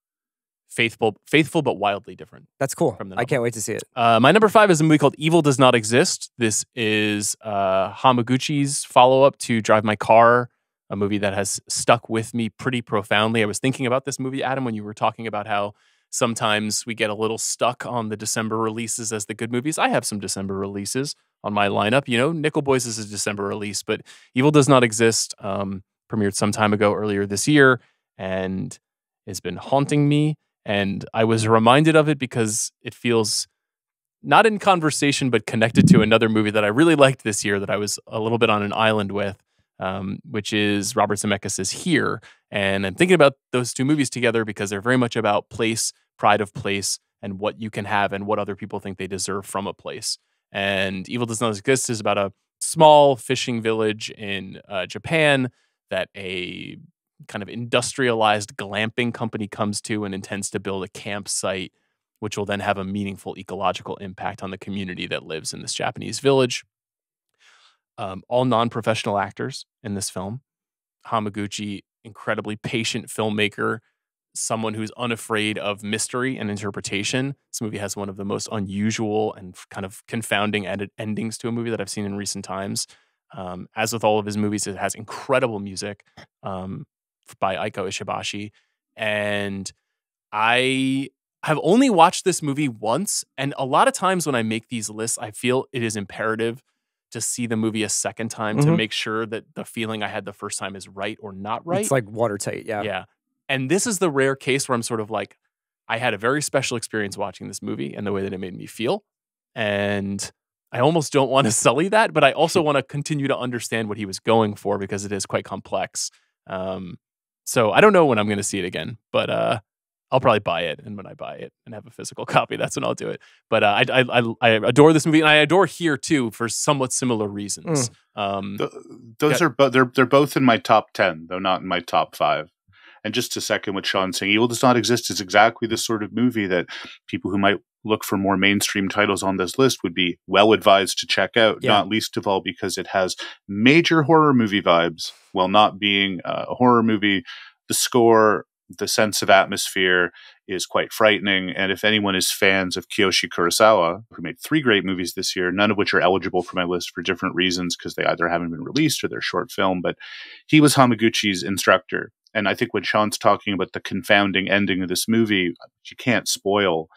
faithful, but wildly different. That's cool. I can't wait to see it. My number 5 is a movie called Evil Does Not Exist. This is Hamaguchi's follow-up to Drive My Car, a movie that has stuck with me pretty profoundly. I was thinking about this movie, Adam, when you were talking about how sometimes we get a little stuck on the December releases as the good movies. I have some December releases on my lineup. You know, Nickel Boys is a December release, but Evil Does Not Exist premiered some time ago earlier this year and has been haunting me. And I was reminded of it because it feels not in conversation, but connected to another movie that I really liked this year that I was a little bit on an island with, which is Robert Zemeckis' Here. And I'm thinking about those two movies together because they're very much about place, pride of place, and what you can have and what other people think they deserve from a place. And Evil Does Not Exist is about a small fishing village in Japan that a kind of industrialized glamping company comes to and intends to build a campsite, which will then have a meaningful ecological impact on the community that lives in this Japanese village. All non-professional actors in this film. Hamaguchi, incredibly patient filmmaker, someone who's unafraid of mystery and interpretation. This movie has one of the most unusual and kind of confounding endings to a movie that I've seen in recent times. As with all of his movies, it has incredible music by Aiko Ishibashi. And I have only watched this movie once. And a lot of times when I make these lists, I feel it is imperative to see the movie a second time to make sure that the feeling I had the first time is right or not right. It's like watertight, yeah. Yeah. And this is the rare case where I'm sort of like, I had a very special experience watching this movie and the way that it made me feel. And I almost don't want to sully that, but I also want to continue to understand what he was going for because it is quite complex. So I don't know when I'm going to see it again, but I'll probably buy it. And when I buy it and have a physical copy, that's when I'll do it. But I adore this movie, and I adore Here too for somewhat similar reasons. Those are they're both in my top 10, though not in my top 5. And just to second what Sean's saying, Evil Does Not Exist is exactly the sort of movie that people who might look for more mainstream titles on this list would be well advised to check out, not least of all because it has major horror movie vibes while not being a horror movie. The score The sense of atmosphere is quite frightening. And if anyone is fans of Kiyoshi Kurosawa, who made 3 great movies this year, none of which are eligible for my list for different reasons because they either haven't been released or they're short film, but he was Hamaguchi's instructor. And I think when Sean's talking about the confounding ending of this movie, which you can't spoil,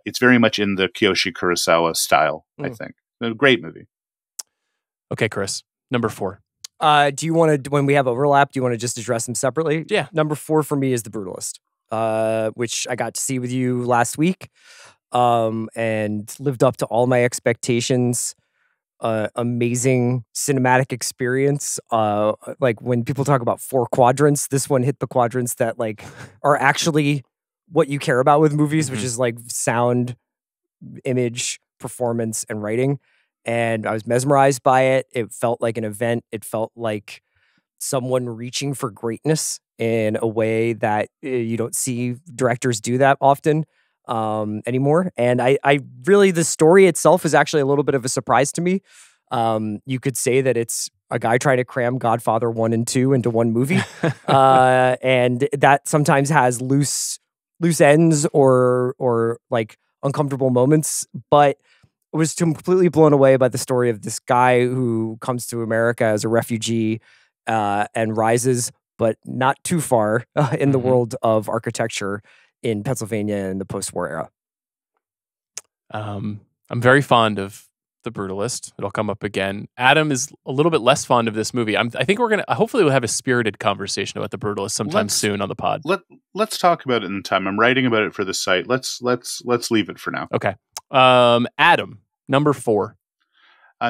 it's very much in the Kiyoshi Kurosawa style, I think. A great movie. Okay, Chris, number 4. Do you want to, when we have overlap, do you want to just address them separately? Yeah. Number 4 for me is The Brutalist, which I got to see with you last week, and lived up to all my expectations. Amazing cinematic experience. Like when people talk about 4 quadrants, this one hit the quadrants that like are actually what you care about with movies, which is like sound, image, performance, and writing. And I was mesmerized by it. It felt like an event. It felt like someone reaching for greatness in a way that you don't see directors do that often anymore. And I really, the story itself is actually a little bit of a surprise to me. You could say that it's a guy trying to cram Godfather 1 and 2 into one movie. And that sometimes has loose ends or like uncomfortable moments. But I was completely blown away by the story of this guy who comes to America as a refugee and rises, but not too far in the world of architecture in Pennsylvania in the post-war era. I'm very fond of The Brutalist. It'll come up again. Adam is a little bit less fond of this movie. I think we're hopefully we'll have a spirited conversation about The Brutalist sometime soon on the pod. Let's talk about it in time. I'm writing about it for the site. Let's leave it for now. Okay. Adam, number 4.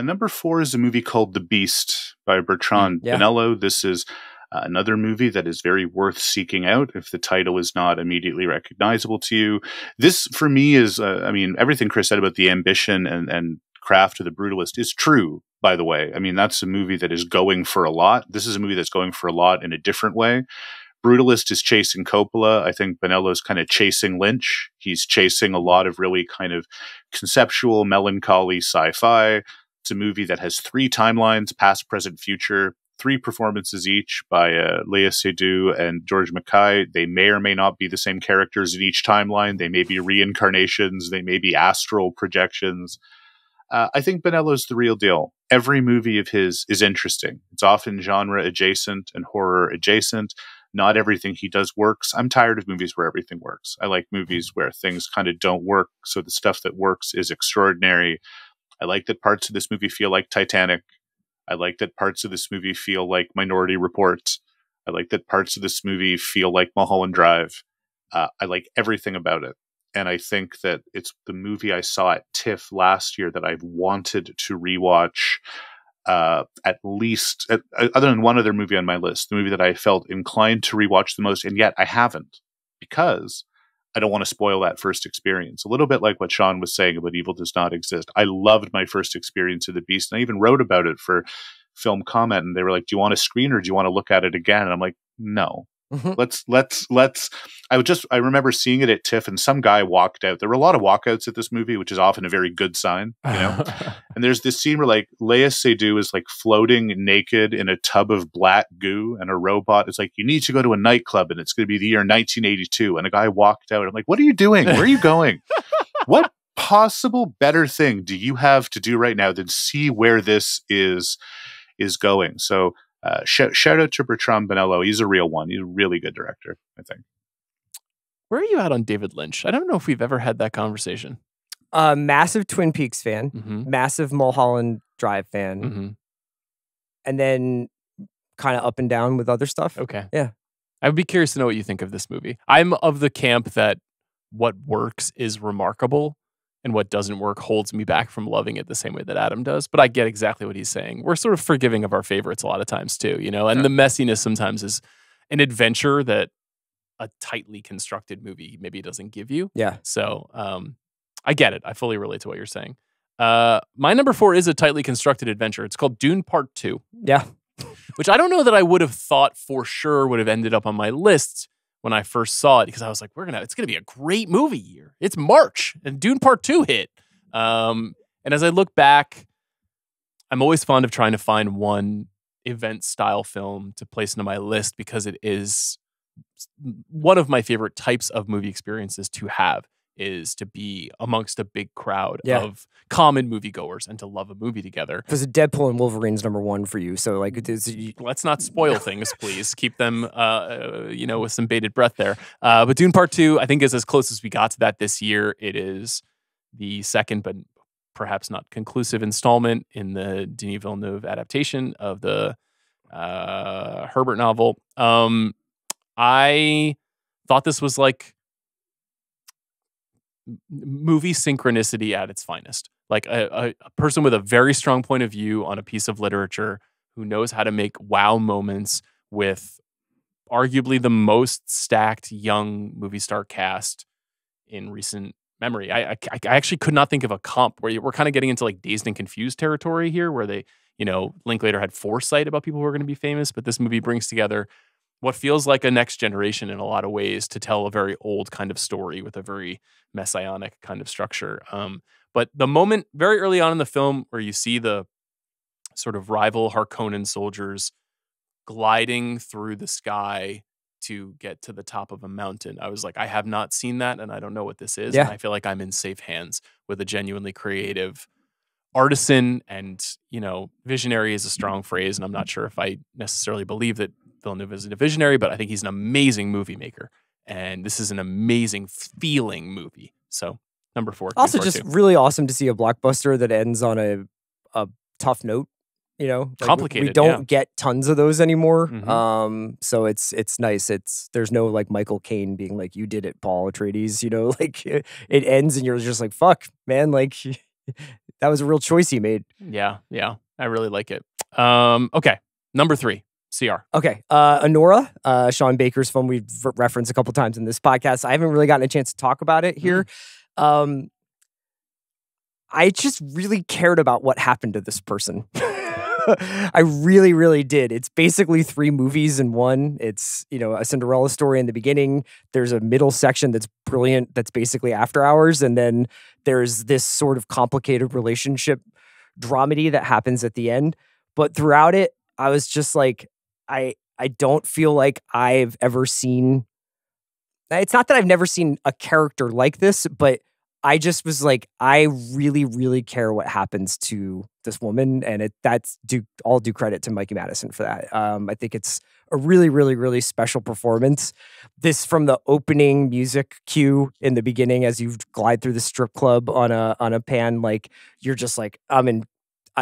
Number 4 is a movie called The Beast by Bertrand Bonello. This is another movie that is very worth seeking out if the title is not immediately recognizable to you. This, for me, is, everything Chris said about the ambition and craft of The Brutalist is true, by the way. I mean, that's a movie that is going for a lot. This is a movie that's going for a lot in a different way. Brutalist is chasing Coppola. I think Bonello's kind of chasing Lynch. He's chasing a lot of really kind of conceptual, melancholy sci-fi. It's a movie that has 3 timelines, past, present, future, 3 performances each by Léa Seydoux and George Mackay. They may or may not be the same characters in each timeline. They may be reincarnations. They may be astral projections. I think Bonello's the real deal. Every movie of his is interesting. It's often genre adjacent and horror adjacent. Not everything he does works. I'm tired of movies where everything works. I like movies where things kind of don't work, so the stuff that works is extraordinary. I like that parts of this movie feel like Titanic. I like that parts of this movie feel like Minority Report. I like that parts of this movie feel like Mulholland Drive. I like everything about it. And I think that it's the movie I saw at TIFF last year that I've wanted to rewatch at least, other than one other movie on my list, the movie that I felt inclined to rewatch the most, and yet I haven't, because I don't want to spoil that first experience. A little bit like what Sean was saying about Evil Does Not Exist. I loved my first experience of The Beast, and I even wrote about it for Film Comment, and they were like, do you want to screen or do you want to look at it again? And I'm like, no. Let's I remember seeing it at TIFF and some guy walked out. There were a lot of walkouts at this movie, which is often a very good sign, you know. And there's this scene where like Léa Seydoux is like floating naked in a tub of black goo, and a robot is like, you need to go to a nightclub and it's going to be the year 1982. And a guy walked out. I'm like, what are you doing? Where are you going? What possible better thing do you have to do right now than see where this is going? So shout out to Bertrand Bonello. He's a real one. He's a really good director, I think. Where are you at on David Lynch? I don't know if we've ever had that conversation. Massive Twin Peaks fan, massive Mulholland Drive fan, and then kind of up and down with other stuff. Okay. Yeah. I would be curious to know what you think of this movie. I'm of the camp that what works is remarkable, and what doesn't work holds me back from loving it the same way that Adam does. But I get exactly what he's saying. We're sort of forgiving of our favorites a lot of times too, you know, and the messiness sometimes is an adventure that a tightly constructed movie maybe doesn't give you. Yeah. So I get it. I fully relate to what you're saying. My number 4 is a tightly constructed adventure. It's called Dune Part 2. Yeah. Which I don't know that I would have thought for sure would have ended up on my list when I first saw it, because I was like, it's gonna be a great movie year. It's March and Dune Part 2 hit. And as I look back, I'm always fond of trying to find one event style film to place into my list because it is one of my favorite types of movie experiences to have is to be amongst a big crowd of common moviegoers and to love a movie together. Because Deadpool and Wolverine's #1 for you. So like, let's not spoil things, please. Keep them, with some bated breath there. But Dune Part 2, I think, is as close as we got to that this year. It is the second, but perhaps not conclusive installment in the Denis Villeneuve adaptation of the Herbert novel. I thought this was like movie synchronicity at its finest. Like a person with a very strong point of view on a piece of literature who knows how to make wow moments with arguably the most stacked young movie star cast in recent memory. I actually could not think of a comp where we're kind of getting into like Dazed and Confused territory here, where they, Linklater had foresight about people who are going to be famous, but this movie brings together what feels like a next generation in a lot of ways to tell a very old kind of story with a very messianic kind of structure. But the moment very early on in the film where you see the sort of rival Harkonnen soldiers gliding through the sky to get to the top of a mountain, I was like, I have not seen that, and I don't know what this is. Yeah. And I feel like I'm in safe hands with a genuinely creative artisan, and, visionary is a strong phrase, and I'm not sure if I necessarily believe that Villeneuve is a visionary, but I think he's an amazing movie maker, and this is an amazing feeling movie. So #4. Also, just really awesome to see a blockbuster that ends on a tough note. Complicated. We don't get tons of those anymore. Mm-hmm. So it's nice. There's no like Michael Caine being like, "You did it, Paul Atreides." Like it ends and you're just like, "Fuck, man!" Like that was a real choice he made. Yeah, I really like it. Okay, #3. CR. Okay. Honora, Sean Baker's film we've referenced a couple times in this podcast. I haven't really gotten a chance to talk about it here. I just really cared about what happened to this person. I really, really did. It's basically 3 movies in one. It's, a Cinderella story in the beginning. There's a middle section that's brilliant. That's basically After Hours. And then there's this sort of complicated relationship dramedy that happens at the end. But throughout it, I was just like, I don't feel like I've ever seen. It's not that I've never seen a character like this, but I just was like, I really, really care what happens to this woman, and that's all due credit to Mikey Madison for that. I think it's a really, really, really special performance. This from the opening music cue in the beginning, as you glide through the strip club on a pan, like you're just like,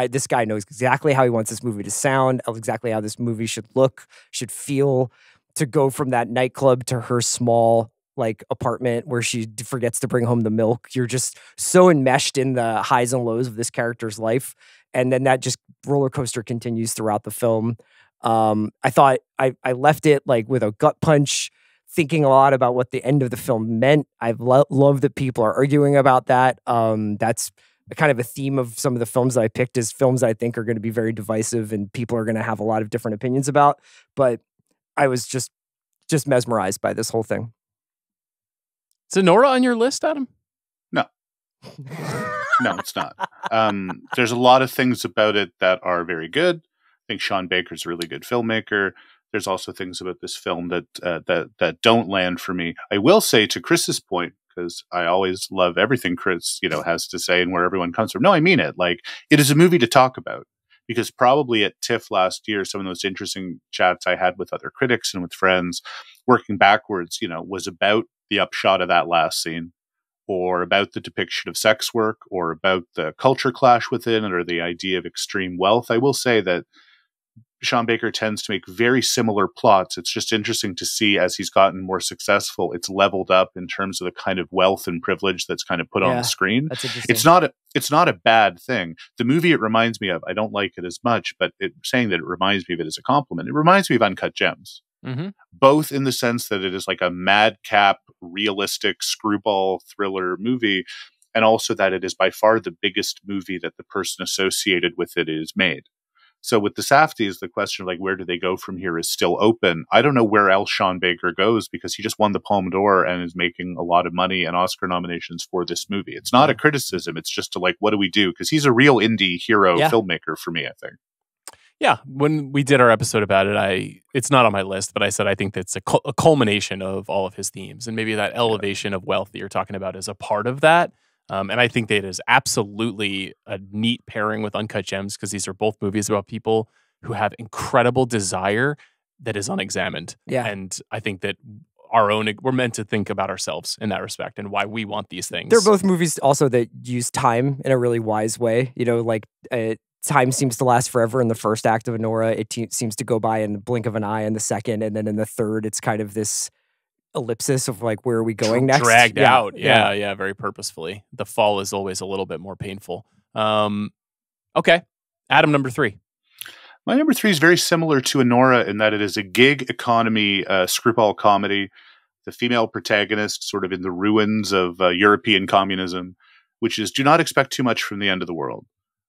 this guy knows exactly how he wants this movie to sound, exactly how this movie should look, should feel, to go from that nightclub to her small like apartment where she forgets to bring home the milk. You're just so enmeshed in the highs and lows of this character's life. And then that just roller coaster continues throughout the film. I thought I left it like with a gut punch, thinking a lot about what the end of the film meant. I've loved that people are arguing about that. That's kind of a theme of some of the films that I picked, is films that I think are going to be very divisive and people are going to have a lot of different opinions about. But I was just mesmerized by this whole thing. Is Honora on your list, Adam? No. No, it's not. There's a lot of things about it that are very good. I think Sean Baker's a really good filmmaker. There's also things about this film that don't land for me. I will say, to Chris's point, because I always love everything Chris, has to say and where everyone comes from. No, I mean it. Like, it is a movie to talk about, because probably at TIFF last year, some of those interesting chats I had with other critics and with friends, working backwards, was about the upshot of that last scene, or about the depiction of sex work, or about the culture clash within it, or the idea of extreme wealth. I will say that Sean Baker tends to make very similar plots. It's just interesting to see, as he's gotten more successful, it's leveled up in terms of the kind of wealth and privilege that's kind of put on the screen. That's interesting. It's not a bad thing. The movie it reminds me of, I don't like it as much, but saying that it reminds me of it is a compliment. It reminds me of Uncut Gems. Mm-hmm. Both in the sense that it is like a madcap, realistic screwball thriller movie, and also that it is by far the biggest movie that the person associated with it is made. So with the Safdies, the question of like, where do they go from here is still open. I don't know where else Sean Baker goes, because he just won the Palme d'Or and is making a lot of money and Oscar nominations for this movie. It's not a criticism. It's just to like, what do we do? Because he's a real indie hero filmmaker for me, I think. Yeah, when we did our episode about it, it's not on my list, but I said I think that's a culmination of all of his themes, and maybe that elevation of wealth that you're talking about is a part of that. And I think that it is absolutely a neat pairing with Uncut Gems because these are both movies about people who have incredible desire that is unexamined. Yeah. And I think that we're meant to think about ourselves in that respect and why we want these things. They're both movies also that use time in a really wise way. You know, like time seems to last forever in the first act of Anora. It seems to go by in the blink of an eye in the second. And then in the third, it's kind of this ellipsis of like, where are we going next? Dragged out. Yeah, very purposefully. The fall is always a little bit more painful. Okay. Adam, number 3. My number 3 is very similar to Anora in that it is a gig economy screwball comedy. The female protagonist sort of in the ruins of European communism, which is do not expect too much from the end of the world,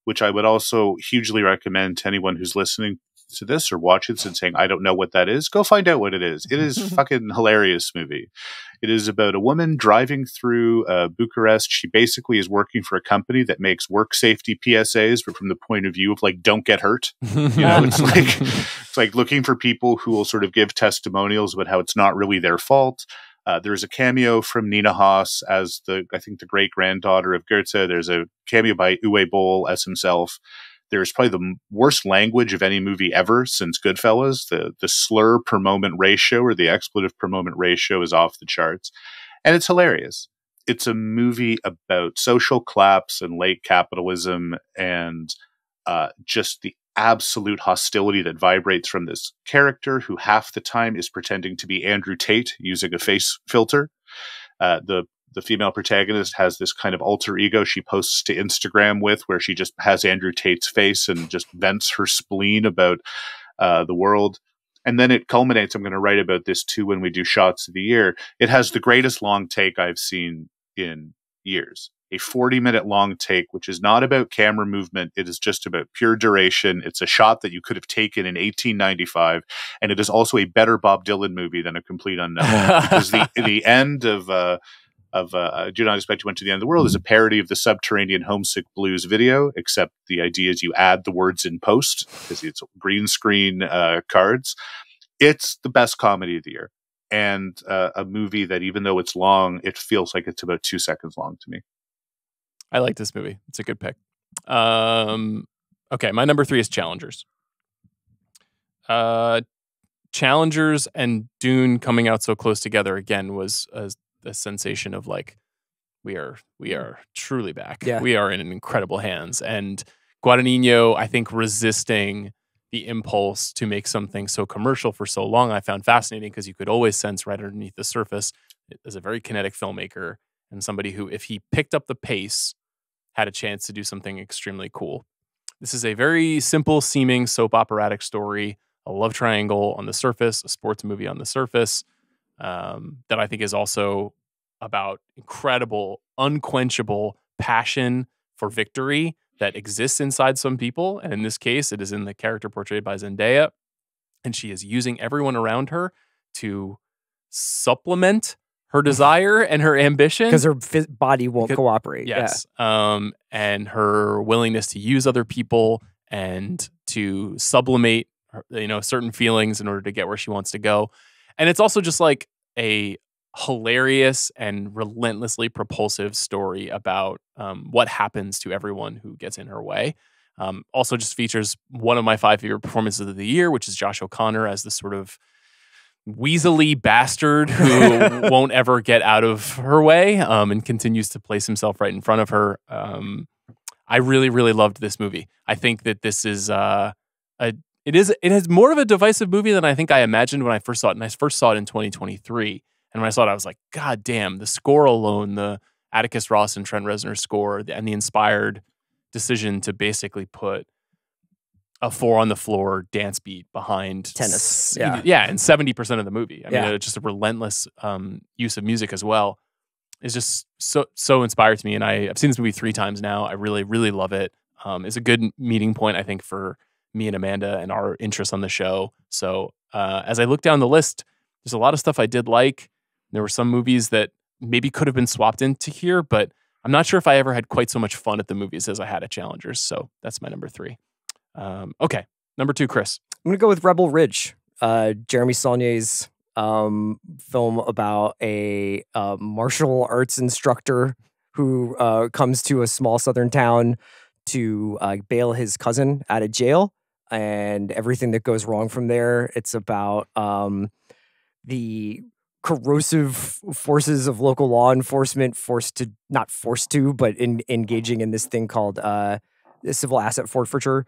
which I would also hugely recommend to anyone who's listening to this or watch it and saying, I don't know what that is. Go find out what it is. It is fucking hilarious movie. It is about a woman driving through Bucharest. She basically is working for a company that makes work safety PSAs, but from the point of view of like, don't get hurt. You know, it's like looking for people who will sort of give testimonials about how it's not really their fault. There's a cameo from Nina Haas as I think the great granddaughter of Goethe. There's a cameo by Uwe Boll as himself. There's probably the worst language of any movie ever since Goodfellas. The slur per moment ratio or the expletive per moment ratio is off the charts. And it's hilarious. It's a movie about social collapse and late capitalism and just the absolute hostility that vibrates from this character who half the time is pretending to be Andrew Tate using a face filter. The female protagonist has this kind of alter ego she posts to Instagram with, where she just has Andrew Tate's face and just vents her spleen about the world. And then it culminates, I'm going to write about this too when we do Shots of the Year. It has the greatest long take I've seen in years. A 40-minute long take, which is not about camera movement. It is just about pure duration. It's a shot that you could have taken in 1895. And it is also a better Bob Dylan movie than A Complete Unknown. Because the end of Do Not Expect You Went to the End of the World is a parody of the Subterranean Homesick Blues video, except the idea is you add the words in post because it's green screen cards. It's the best comedy of the year. And a movie that even though it's long, it feels like it's about 2 seconds long to me. I like this movie. It's a good pick. Okay, my number 3 is Challengers. Challengers and Dune coming out so close together again was a sensation of like, we are truly back. Yeah. We are in incredible hands. And Guadagnino, I think, resisting the impulse to make something so commercial for so long, I found fascinating because you could always sense right underneath the surface as a very kinetic filmmaker and somebody who, if he picked up the pace, had a chance to do something extremely cool. This is a very simple seeming soap operatic story, a love triangle on the surface, a sports movie on the surface, that I think is also about incredible, unquenchable passion for victory that exists inside some people. And in this case, it is in the character portrayed by Zendaya. And she is using everyone around her to supplement her desire and her ambition. Because her body won't cooperate. Yes. Yeah. And her willingness to use other people and to sublimate, certain feelings in order to get where she wants to go. And it's also just like a hilarious and relentlessly propulsive story about what happens to everyone who gets in her way. Also just features one of my 5 favorite performances of the year, which is Josh O'Connor as this sort of weaselly bastard who won't ever get out of her way and continues to place himself right in front of her. I really, really loved this movie. I think that this is it has more of a divisive movie than I think I imagined when I first saw it. And I first saw it in 2023. And when I saw it, I was like, God damn, the score alone, the Atticus Ross and Trent Reznor score and the inspired decision to basically put a 4 on the floor dance beat behind tennis. And 70% of the movie. I mean, it's just a relentless use of music as well. It's just so inspired to me. And I've seen this movie 3 times now. I really, really love it. It's a good meeting point, I think, for me and Amanda and our interests on the show. So as I look down the list, there's a lot of stuff I did like. There were some movies that maybe could have been swapped into here, but I'm not sure if I ever had quite so much fun at the movies as I had at Challengers. So that's my number 3. Okay, Number 2, Chris. I'm gonna go with Rebel Ridge, Jeremy Saulnier's film about a martial arts instructor who comes to a small southern town to bail his cousin out of jail, and everything that goes wrong from there. It's about the corrosive forces of local law enforcement engaging in this thing called civil asset forfeiture,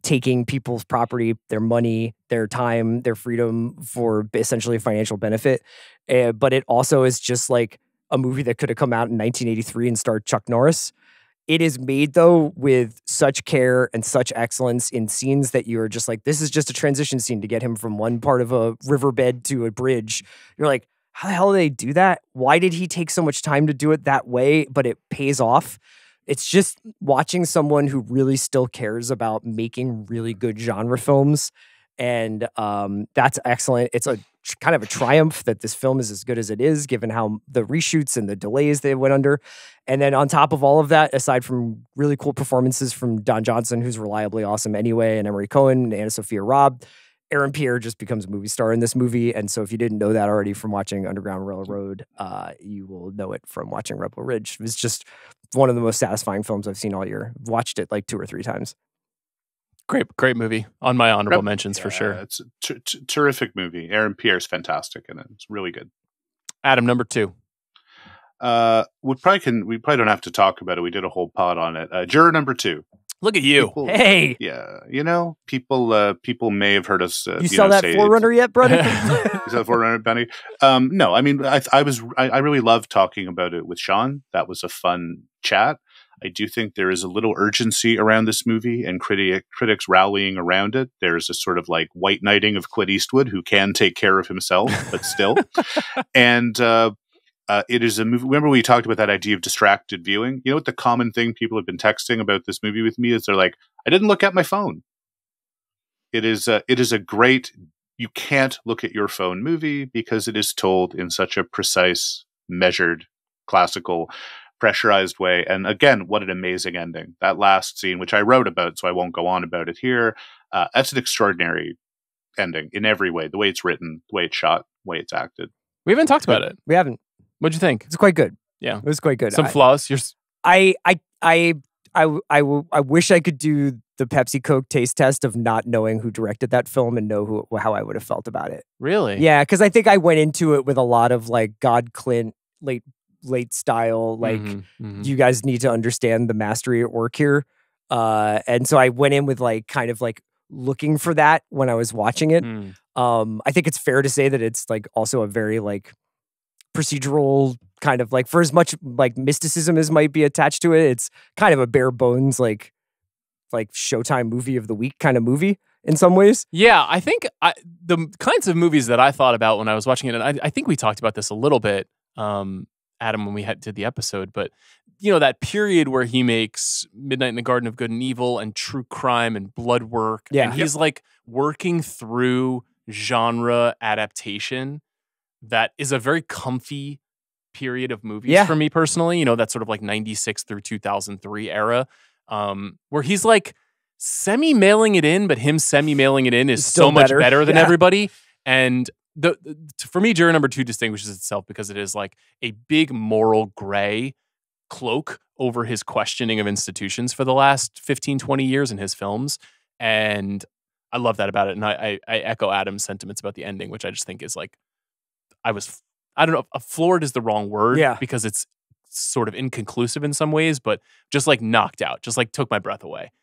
taking people's property, their money, their time, their freedom for essentially financial benefit. But it also is just like a movie that could have come out in 1983 and starred Chuck Norris. It is made, though, with such care and such excellence in scenes that you're just like, this is just a transition scene to get him from one part of a riverbed to a bridge. You're like, how the hell did they do that? Why did he take so much time to do it that way? But it pays off. It's just watching someone who really still cares about making really good genre films. And that's excellent. It's a kind of a triumph that this film is as good as it is, given how the reshoots and the delays they went under. And then on top of all of that, aside from really cool performances from Don Johnson, who's reliably awesome anyway, and Emery Cohen and Anna Sophia Robb, Aaron Pierre just becomes a movie star in this movie. And so if you didn't know that already from watching Underground Railroad, you will know it from watching Rebel Ridge. It's just one of the most satisfying films I've seen all year. I've watched it like 2 or 3 times. Great movie. On my honorable mentions for sure. It's a terrific movie. Aaron Pierre's fantastic in it. It's really good. Adam, number 2. We probably don't have to talk about it. We did a whole pod on it. Juror number 2. Look at you. Hey. Yeah. People may have heard us. You saw that Forerunner yet, brother? You saw Forerunner, Benny? No, I mean, I really loved talking about it with Sean. That was a fun chat. I do think there is a little urgency around this movie and critics rallying around it. There's a sort of like white knighting of Clint Eastwood, who can take care of himself, but still. And it is a movie. Remember we talked about that idea of distracted viewing? You know what the common thing people have been texting about this movie with me is? They're like, I didn't look at my phone. It is a great, you can't look at your phone movie because it is told in such a precise, measured, classical, pressurized way. And again, what an amazing ending. That last scene, which I wrote about, so I won't go on about it here. That's an extraordinary ending in every way. The way it's written, the way it's shot, the way it's acted. We haven't talked about it. We haven't. What'd you think? It's quite good. Yeah. It was quite good. Some flaws. I wish I could do the Pepsi Coke taste test of not knowing who directed that film and know how I would have felt about it. Really? Yeah, because I think I went into it with a lot of like God Clint late style, like you guys need to understand the mastery at work here. And so I went in with like kind of like looking for that when I was watching it. I think it's fair to say that it's like also a very like procedural kind of like, for as much like mysticism as might be attached to it, it's kind of a bare bones like Showtime movie of the week kind of movie in some ways. Yeah, I think the kinds of movies that I thought about when I was watching it, and I think we talked about this a little bit, Adam, when we did the episode, but that period where he makes Midnight in the Garden of Good and Evil and True Crime and Blood Work, and he's like working through genre adaptation. That is a very comfy period of movies for me personally. That sort of like 96 through 2003 era, where he's like semi-mailing it in, but him semi-mailing it in is so much better than everybody. And for me, Juror number 2 distinguishes itself because it is like a big moral gray cloak over his questioning of institutions for the last 15, 20 years in his films. And I love that about it. And I echo Adam's sentiments about the ending, which I just think is like, I don't know, floored is the wrong word because it's sort of inconclusive in some ways, but just like knocked out, just like took my breath away.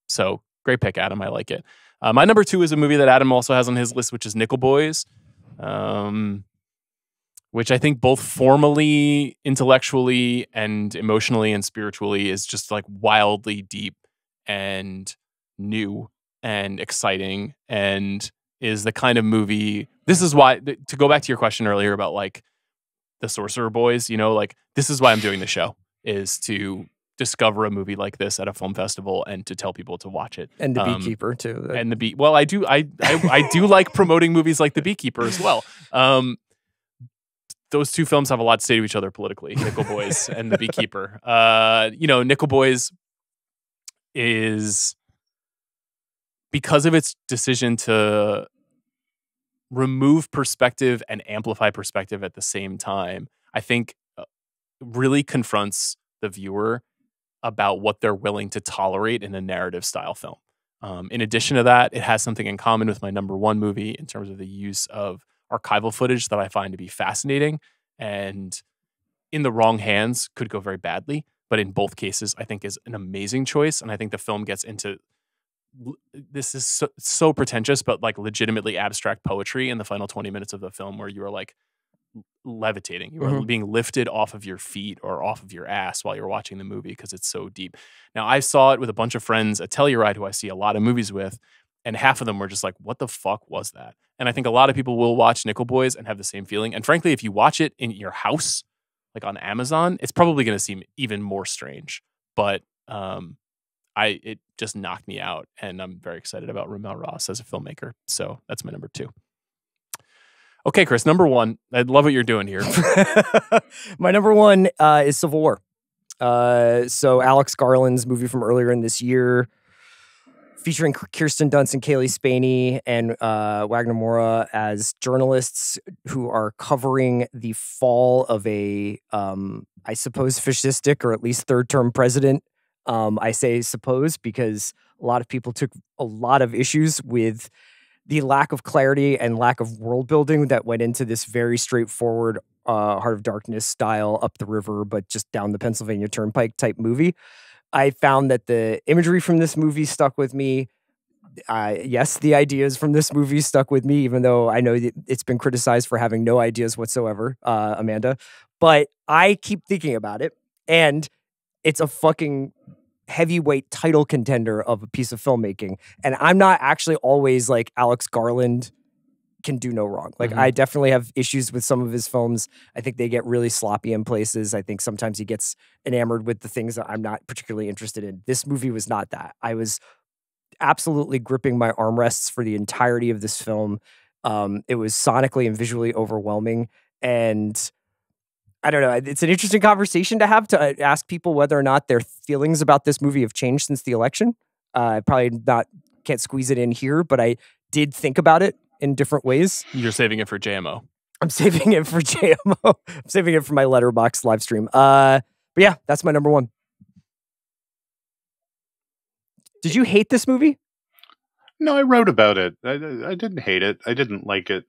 So great pick, Adam. I like it. My number 2 is a movie that Adam also has on his list, which is Nickel Boys, which I think both formally, intellectually, and emotionally and spiritually is just like wildly deep and new and exciting, and is the kind of movie. This is why, to go back to your question earlier about like the Sorcerer Boys, like this is why I'm doing the show, is to discover a movie like this at a film festival and to tell people to watch it. And The Beekeeper too. And well, I do like promoting movies like The Beekeeper as well. Those two films have a lot to say to each other politically, Nickel Boys and The Beekeeper. Nickel Boys is because of its decision to remove perspective and amplify perspective at the same time, I think really confronts the viewer about what they're willing to tolerate in a narrative style film. In addition to that, it has something in common with my number one movie in terms of the use of archival footage that I find to be fascinating, and in the wrong hands could go very badly. But in both cases, I think is an amazing choice. And I think the film gets into, this is so pretentious, but like legitimately abstract poetry in the final 20 minutes of the film, where you are like levitating. You are being lifted off of your feet or off of your ass while you're watching the movie because it's so deep. Now, I saw it with a bunch of friends at Telluride who I see a lot of movies with, and half of them were just like, what the fuck was that? And I think a lot of people will watch Nickel Boys and have the same feeling. And frankly, if you watch it in your house, like on Amazon, it's probably going to seem even more strange. But it just knocked me out, and I'm very excited about Ramel Ross as a filmmaker. So that's my number two. Okay, Chris, number one. I love what you're doing here. My number one is Civil War. So Alex Garland's movie from earlier in this year, featuring Kirsten Dunst and Kaylee Spaney and Wagner Mora as journalists who are covering the fall of a, I suppose, fascistic or at least third-term president. I say suppose because a lot of people took a lot of issues with the lack of clarity and lack of world building that went into this very straightforward Heart of Darkness style up the river, but just down the Pennsylvania Turnpike type movie. I found that the imagery from this movie stuck with me. Yes, the ideas from this movie stuck with me, even though I know that it's been criticized for having no ideas whatsoever, Amanda. But I keep thinking about it, and it's a fucking heavyweight title contender of a piece of filmmaking. And I'm not actually always like Alex Garland can do no wrong. Like I definitely have issues with some of his films. I think they get really sloppy in places. I think sometimes he gets enamored with the things that I'm not particularly interested in. This movie was not that. I was absolutely gripping my armrests for the entirety of this film. It was sonically and visually overwhelming. And I don't know. It's an interesting conversation to have, to ask people whether or not their feelings about this movie have changed since the election. Can't squeeze it in here, but I did think about it in different ways. You're saving it for JMO. I'm saving it for JMO. I'm saving it for my Letterboxd live stream. But yeah, that's my number one. Did you hate this movie? No, I wrote about it. I didn't hate it. I didn't like it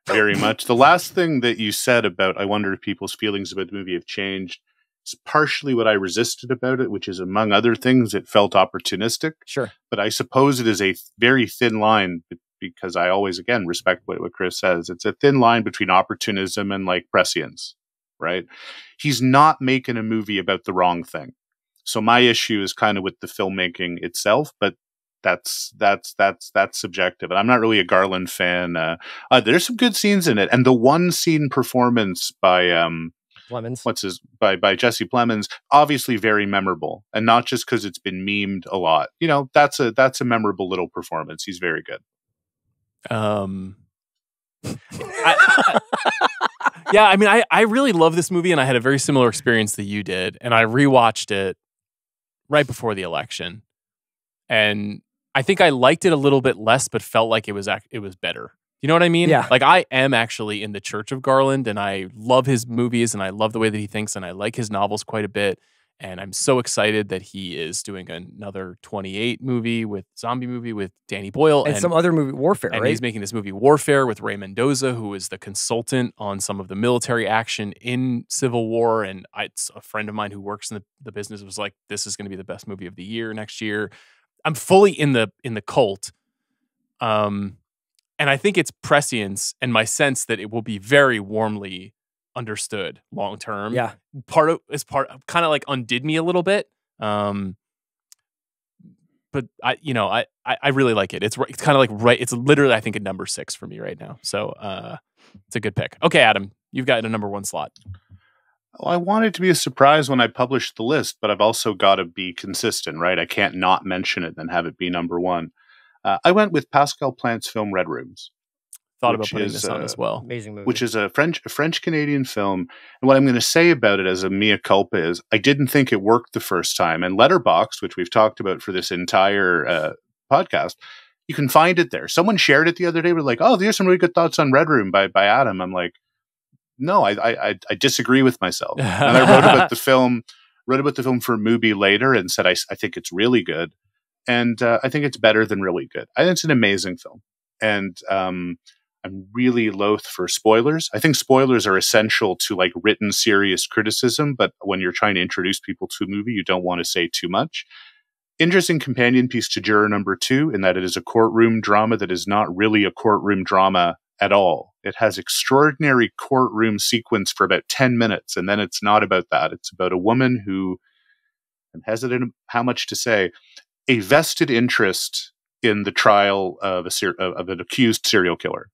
very much. The last thing that you said about, I wonder if people's feelings about the movie have changed, is partially what I resisted about it, which is, among other things, it felt opportunistic. Sure. But I suppose it is a very thin line, because I always, again, respect what Chris says. It's a thin line between opportunism and like prescience, right? He's not making a movie about the wrong thing. So my issue is kind of with the filmmaking itself, but that's subjective. And I'm not really a Garland fan. There's some good scenes in it. And the one scene performance by Plemons. By Jesse Plemons, obviously very memorable. And not just because it's been memed a lot. You know, that's a memorable little performance. He's very good. Yeah, I mean, I really love this movie, and I had a very similar experience that you did. And I rewatched it right before the election. And I think I liked it a little bit less, but felt like it was better. You know what I mean? Yeah. Like, I am actually in the church of Garland, and I love his movies, and I love the way that he thinks, and I like his novels quite a bit. And I'm so excited that he is doing another 28 zombie movie with Danny Boyle. And some other movie, Warfare, and right? He's making this movie Warfare with Ray Mendoza, who is the consultant on some of the military action in Civil War. And it's a friend of mine who works in the business was like, this is going to be the best movie of the year next year. I'm fully in the cult. And I think it's prescience and my sense that it will be very warmly understood long term. Yeah. Kind of like undid me a little bit. But I really like it. It's kind of like it's literally, I think, a number 6 for me right now. So it's a good pick. Okay, Adam, you've got a number 1 slot. Well, I want it to be a surprise when I publish the list, but I've also got to be consistent, right? I can't not mention it and have it be number 1. I went with Pascal Plante's film Red Rooms. Thought about putting this on as well. Amazing movie. Which is a French-Canadian film. And what I'm going to say about it as a mea culpa is I didn't think it worked the first time. And Letterboxd, which we've talked about for this entire podcast, You can find it there. Someone shared it the other day. We're like, oh, there's some really good thoughts on Red Room by Adam. I'm like, no, I disagree with myself. And I wrote about the film for Mubi later and said, I think it's really good. And I think it's better than really good. I think it's an amazing film. And I'm really loath for spoilers. I think spoilers are essential to like written serious criticism. But when you're trying to introduce people to a movie, you don't want to say too much. Interesting companion piece to Juror Number 2 in that it is a courtroom drama that is not really a courtroom drama at all. It has extraordinary courtroom sequence for about 10 minutes, and then it's not about that. It's about a woman who, I'm hesitant how much to say, a vested interest in the trial of an accused serial killer.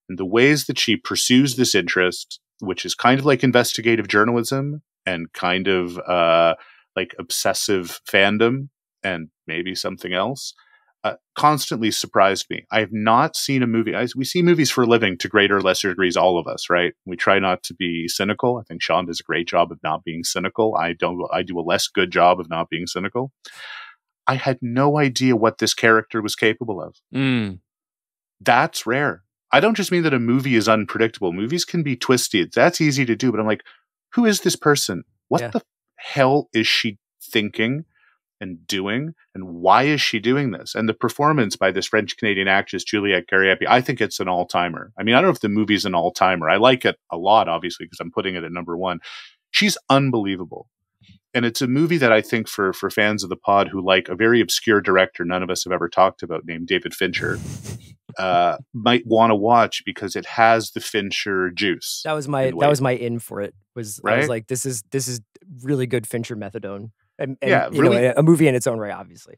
And the ways that she pursues this interest, which is kind of like investigative journalism and kind of like obsessive fandom, and maybe something else, constantly surprised me. I have not seen a movie. We see movies for a living to greater or lesser degrees, all of us, right? We try not to be cynical. I think Sean does a great job of not being cynical. I do a less good job of not being cynical. I had no idea what this character was capable of. That's rare. I don't just mean that a movie is unpredictable. Movies can be twisted. That's easy to do, but I'm like, who is this person? What the hell is she thinking and doing, and why is she doing this? And the performance by this French-Canadian actress, Juliette Gariepi, I think it's an all-timer. I mean, I don't know if the movie's an all-timer. I like it a lot, obviously, because I'm putting it at number 1. She's unbelievable. And it's a movie that I think for fans of the pod who like a very obscure director none of us have ever talked about named David Fincher, might want to watch because it has the Fincher juice. That was my in for it. I was like, this is really good Fincher methadone. And really, a movie in its own right, obviously.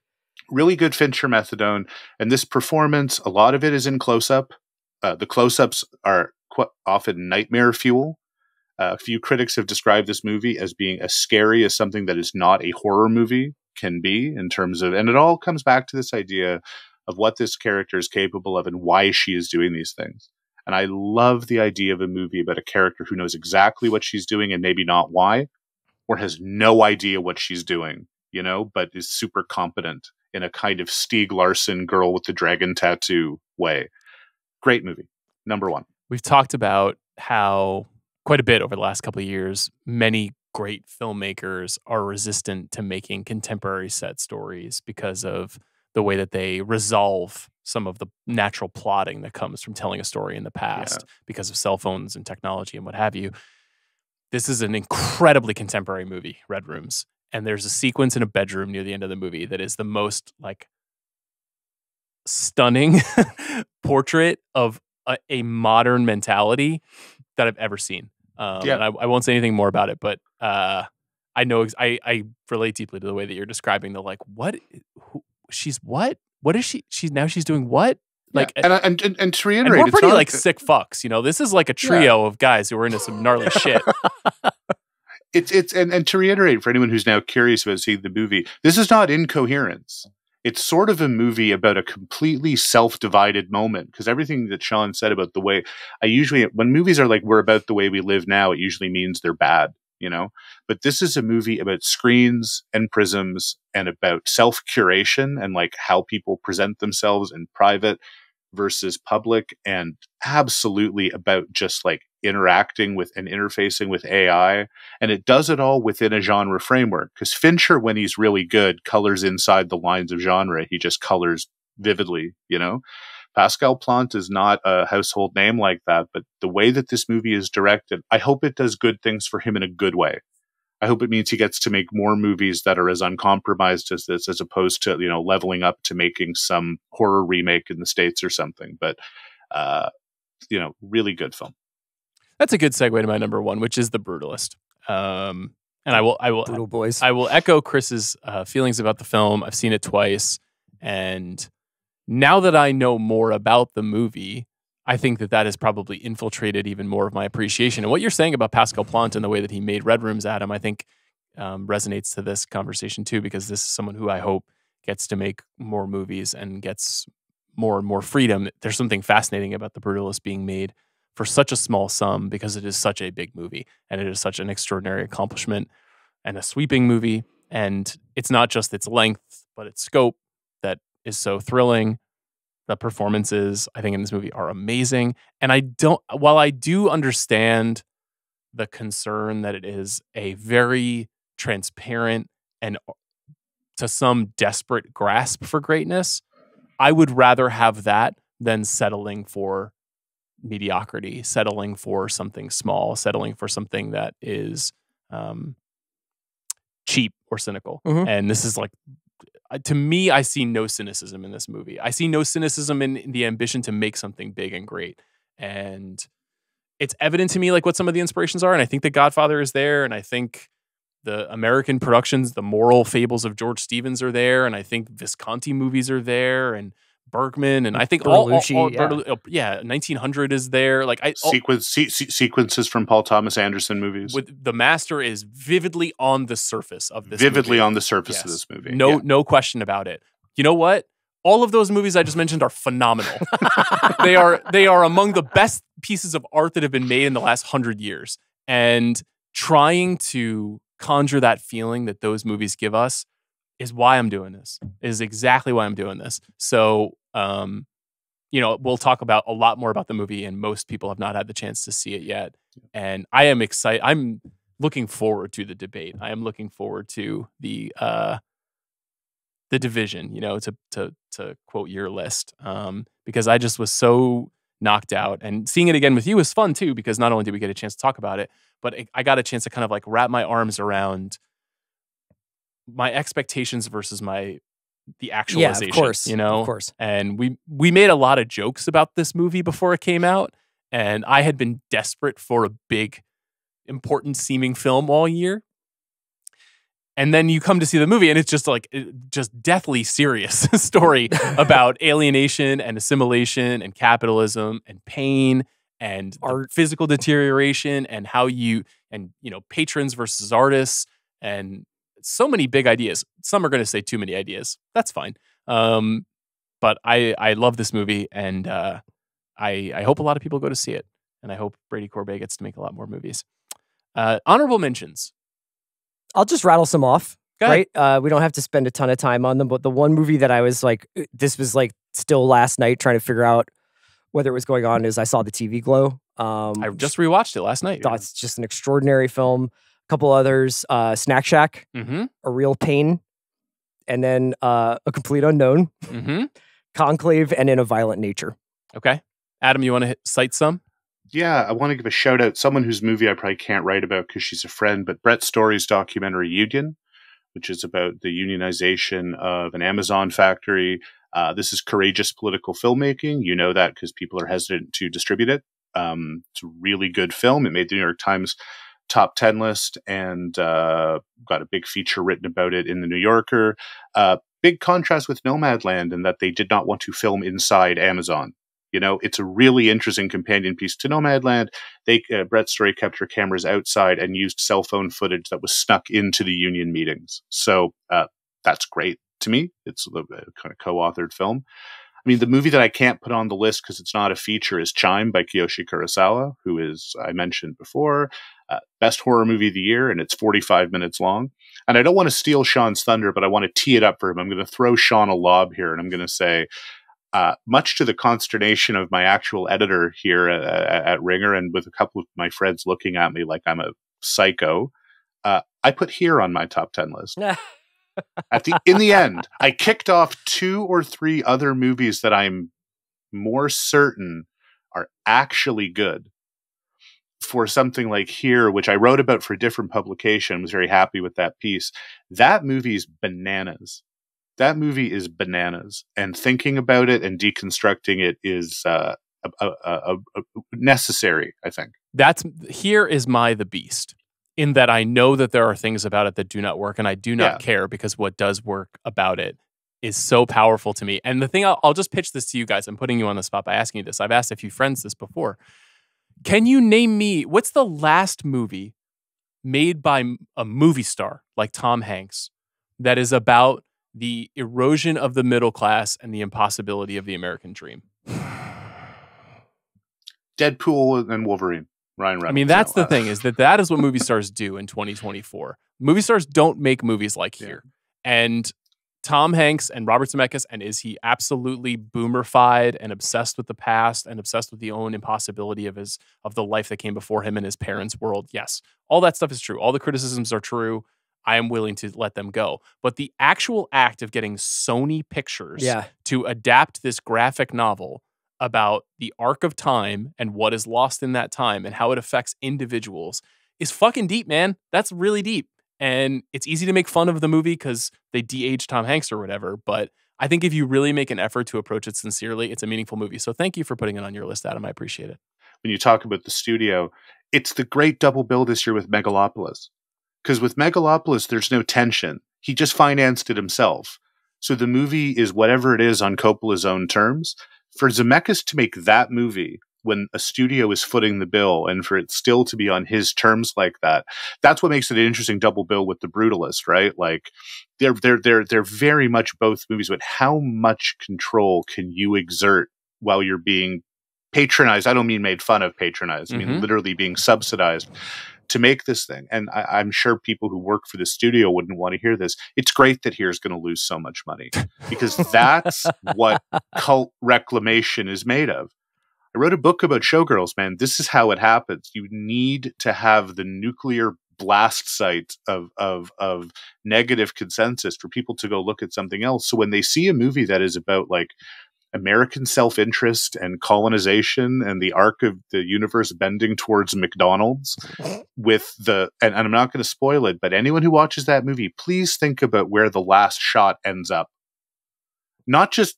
Really good Fincher methadone. And this performance, a lot of it is in close-up. The close-ups are quite often nightmare fuel. A few critics have described this movie as being as scary as something that is not a horror movie can be in terms of, and it all comes back to this idea of what this character is capable of and why she is doing these things. And I love the idea of a movie about a character who knows exactly what she's doing and maybe not why, or has no idea what she's doing, but is super competent in a kind of Stieg Larsson girl with the dragon tattoo way. Great movie. Number 1. We've talked about how quite a bit over the last couple of years, many great filmmakers are resistant to making contemporary set stories because of the way that they resolve some of the natural plotting that comes from telling a story in the past because of cell phones and technology and what have you. This is an incredibly contemporary movie, Red Rooms. And there's a sequence in a bedroom near the end of the movie that is the most like stunning portrait of a modern mentality that I've ever seen. And I won't say anything more about it, but I know I relate deeply to the way that you're describing the like, what? She's what? What is she? She's doing what? Like, and to reiterate, and we're pretty like sick fucks, This is like a trio of guys who are into some gnarly shit. And to reiterate for anyone who's now curious about seeing the movie, this is not incoherence. It's sort of a movie about a completely self-divided moment, because everything that Sean said about the way when movies are like we're about the way we live now, it usually means they're bad, But this is a movie about screens and prisms and about self-curation and like how people present themselves in private versus public, and absolutely about just like interacting with and interfacing with AI. And it does it all within a genre framework, because Fincher, when he's really good, colors inside the lines of genre. He just colors vividly, Pascal Plante is not a household name like that, but the way that this movie is directed, I hope it does good things for him in a good way. I hope it means he gets to make more movies that are as uncompromised as this, as opposed to, leveling up to making some horror remake in the States or something. But, really good film. That's a good segue to my number 1, which is The Brutalist. And I will Brutal Boys. I will echo Chris's feelings about the film. I've seen it twice, and now that I know more about the movie, I think that has probably infiltrated even more of my appreciation. And what you're saying about Pascal Plante and the way that he made Red Rooms, Adam, I think resonates to this conversation too, because this is someone who I hope gets to make more movies and gets more and more freedom. There's something fascinating about The Brutalist being made for such a small sum, because it is such a big movie and it is such an extraordinary accomplishment and a sweeping movie. And it's not just its length, but its scope that is so thrilling. The performances, I think, in this movie are amazing. And while I do understand the concern that it is a very transparent and to some desperate grasp for greatness, I would rather have that than settling for mediocrity, settling for something small, settling for something that is cheap or cynical. Mhm. And this is like, to me, I see no cynicism in this movie. I see no cynicism in the ambition to make something big and great. And it's evident to me like what some of the inspirations are. And I think The Godfather is there. And I think the American productions, the moral fables of George Stevens are there. And I think Visconti movies are there. And Bergman. And I think Bertolucci, yeah, 1900 is there. Like sequences from Paul Thomas Anderson movies. With The Master is vividly on the surface of this Vividly movie. on the surface Yes. of this movie. No question about it. You know what? All of those movies I just mentioned are phenomenal. They are among the best pieces of art that have been made in the last 100 years. And trying to conjure that feeling that those movies give us is why I'm doing this. Is exactly why I'm doing this. So, we'll talk about a lot more about the movie, and most people have not had the chance to see it yet. And I am excited. I'm looking forward to the debate. I am looking forward to the division, to quote your list, because I just was so knocked out, and seeing it again with you was fun too, because not only did we get a chance to talk about it, but I got a chance to kind of like wrap my arms around my expectations versus the actualization, of course. And we made a lot of jokes about this movie before it came out, and I had been desperate for a big, important seeming film all year. And then you come to see the movie, and it's just like just deathly serious story about alienation and assimilation and capitalism and pain and physical deterioration and patrons versus artists and so many big ideas. Some are going to say too many ideas. That's fine. But I love this movie, and I hope a lot of people go to see it, and I hope Brady Corbet gets to make a lot more movies. Honorable mentions. I'll just rattle some off. Go ahead. Right? We don't have to spend a ton of time on them, but the one movie that I was like, this was like still last night trying to figure out whether it was going on, is I saw The TV Glow. I just rewatched it last night. Thought it's just an extraordinary film. A couple others, Snack Shack, Mm-hmm. A Real Pain, and then A Complete Unknown, Mm-hmm. Conclave, and In a Violent Nature. Okay. Adam, you want to cite some? Yeah, I want to give a shout out, someone whose movie I probably can't write about because she's a friend, but Brett Story's documentary Union, which is about the unionization of an Amazon factory. This is courageous political filmmaking. You know that because people are hesitant to distribute it. It's a really good film. It made the New York Times top 10 list and got a big feature written about it in the New Yorker. Big contrast with Nomadland in that they did not want to film inside Amazon. It's a really interesting companion piece to Nomadland. Brett Story kept her cameras outside and used cell phone footage that was snuck into the union meetings. So that's great to me. It's a kind of co-authored film. I mean, the movie that I can't put on the list because it's not a feature is Chime by Kiyoshi Kurosawa, who is, I mentioned before, best horror movie of the year, and it's 45 minutes long. And I don't want to steal Sean's thunder, but I want to tee it up for him. I'm going to throw Sean a lob here, and I'm going to say, much to the consternation of my actual editor here at Ringer, and with a couple of my friends looking at me like I'm a psycho, I put Here on my top 10 list. In the end, I kicked off 2 or 3 other movies that I'm more certain are actually good for something like Here, which I wrote about for a different publication. I was very happy with that piece. That movie's bananas. That movie is bananas, and thinking about it and deconstructing it is necessary, I think. Here is The Beast, in that I know that there are things about it that do not work, and I do not care, because what does work about it is so powerful to me. And the thing, I'll just pitch this to you guys. I'm putting you on the spot by asking you this. I've asked a few friends this before. Can you name me, what's the last movie made by a movie star like Tom Hanks that is about the erosion of the middle class and the impossibility of the American dream? Deadpool and Wolverine. Ryan Reynolds. I mean, that's the thing, is that is what movie stars do in 2024. Movie stars don't make movies like Here. And Tom Hanks and Robert Zemeckis, and is he absolutely boomerfied and obsessed with the past and obsessed with the own impossibility of the life that came before him in his parents' world? Yes. All that stuff is true. All the criticisms are true. I am willing to let them go. But the actual act of getting Sony Pictures to adapt this graphic novel about the arc of time and what is lost in that time and how it affects individuals is fucking deep, man. That's really deep. And it's easy to make fun of the movie because they de-aged Tom Hanks or whatever. But I think if you really make an effort to approach it sincerely, it's a meaningful movie. So thank you for putting it on your list, Adam. I appreciate it. When you talk about the studio, it's the great double bill this year with Megalopolis. Because with Megalopolis, there's no tension. He just financed it himself. So the movie is whatever it is on Coppola's own terms. For Zemeckis to make that movie when a studio is footing the bill and for it still to be on his terms like that, that's what makes it an interesting double bill with The Brutalist, right? Like they're very much both movies, but how much control can you exert while you're being patronized? I don't mean made fun of, patronized. I mean literally being subsidized to make this thing. And I'm sure people who work for the studio wouldn't want to hear this. It's great that Here's going to lose so much money because that's what cult reclamation is made of. I wrote a book about Showgirls, man. This is how it happens. You need to have the nuclear blast site of negative consensus for people to go look at something else. So when they see a movie that is about like American self-interest and colonization and the arc of the universe bending towards McDonald's with and I'm not going to spoil it, but anyone who watches that movie, please think about where the last shot ends up. Not just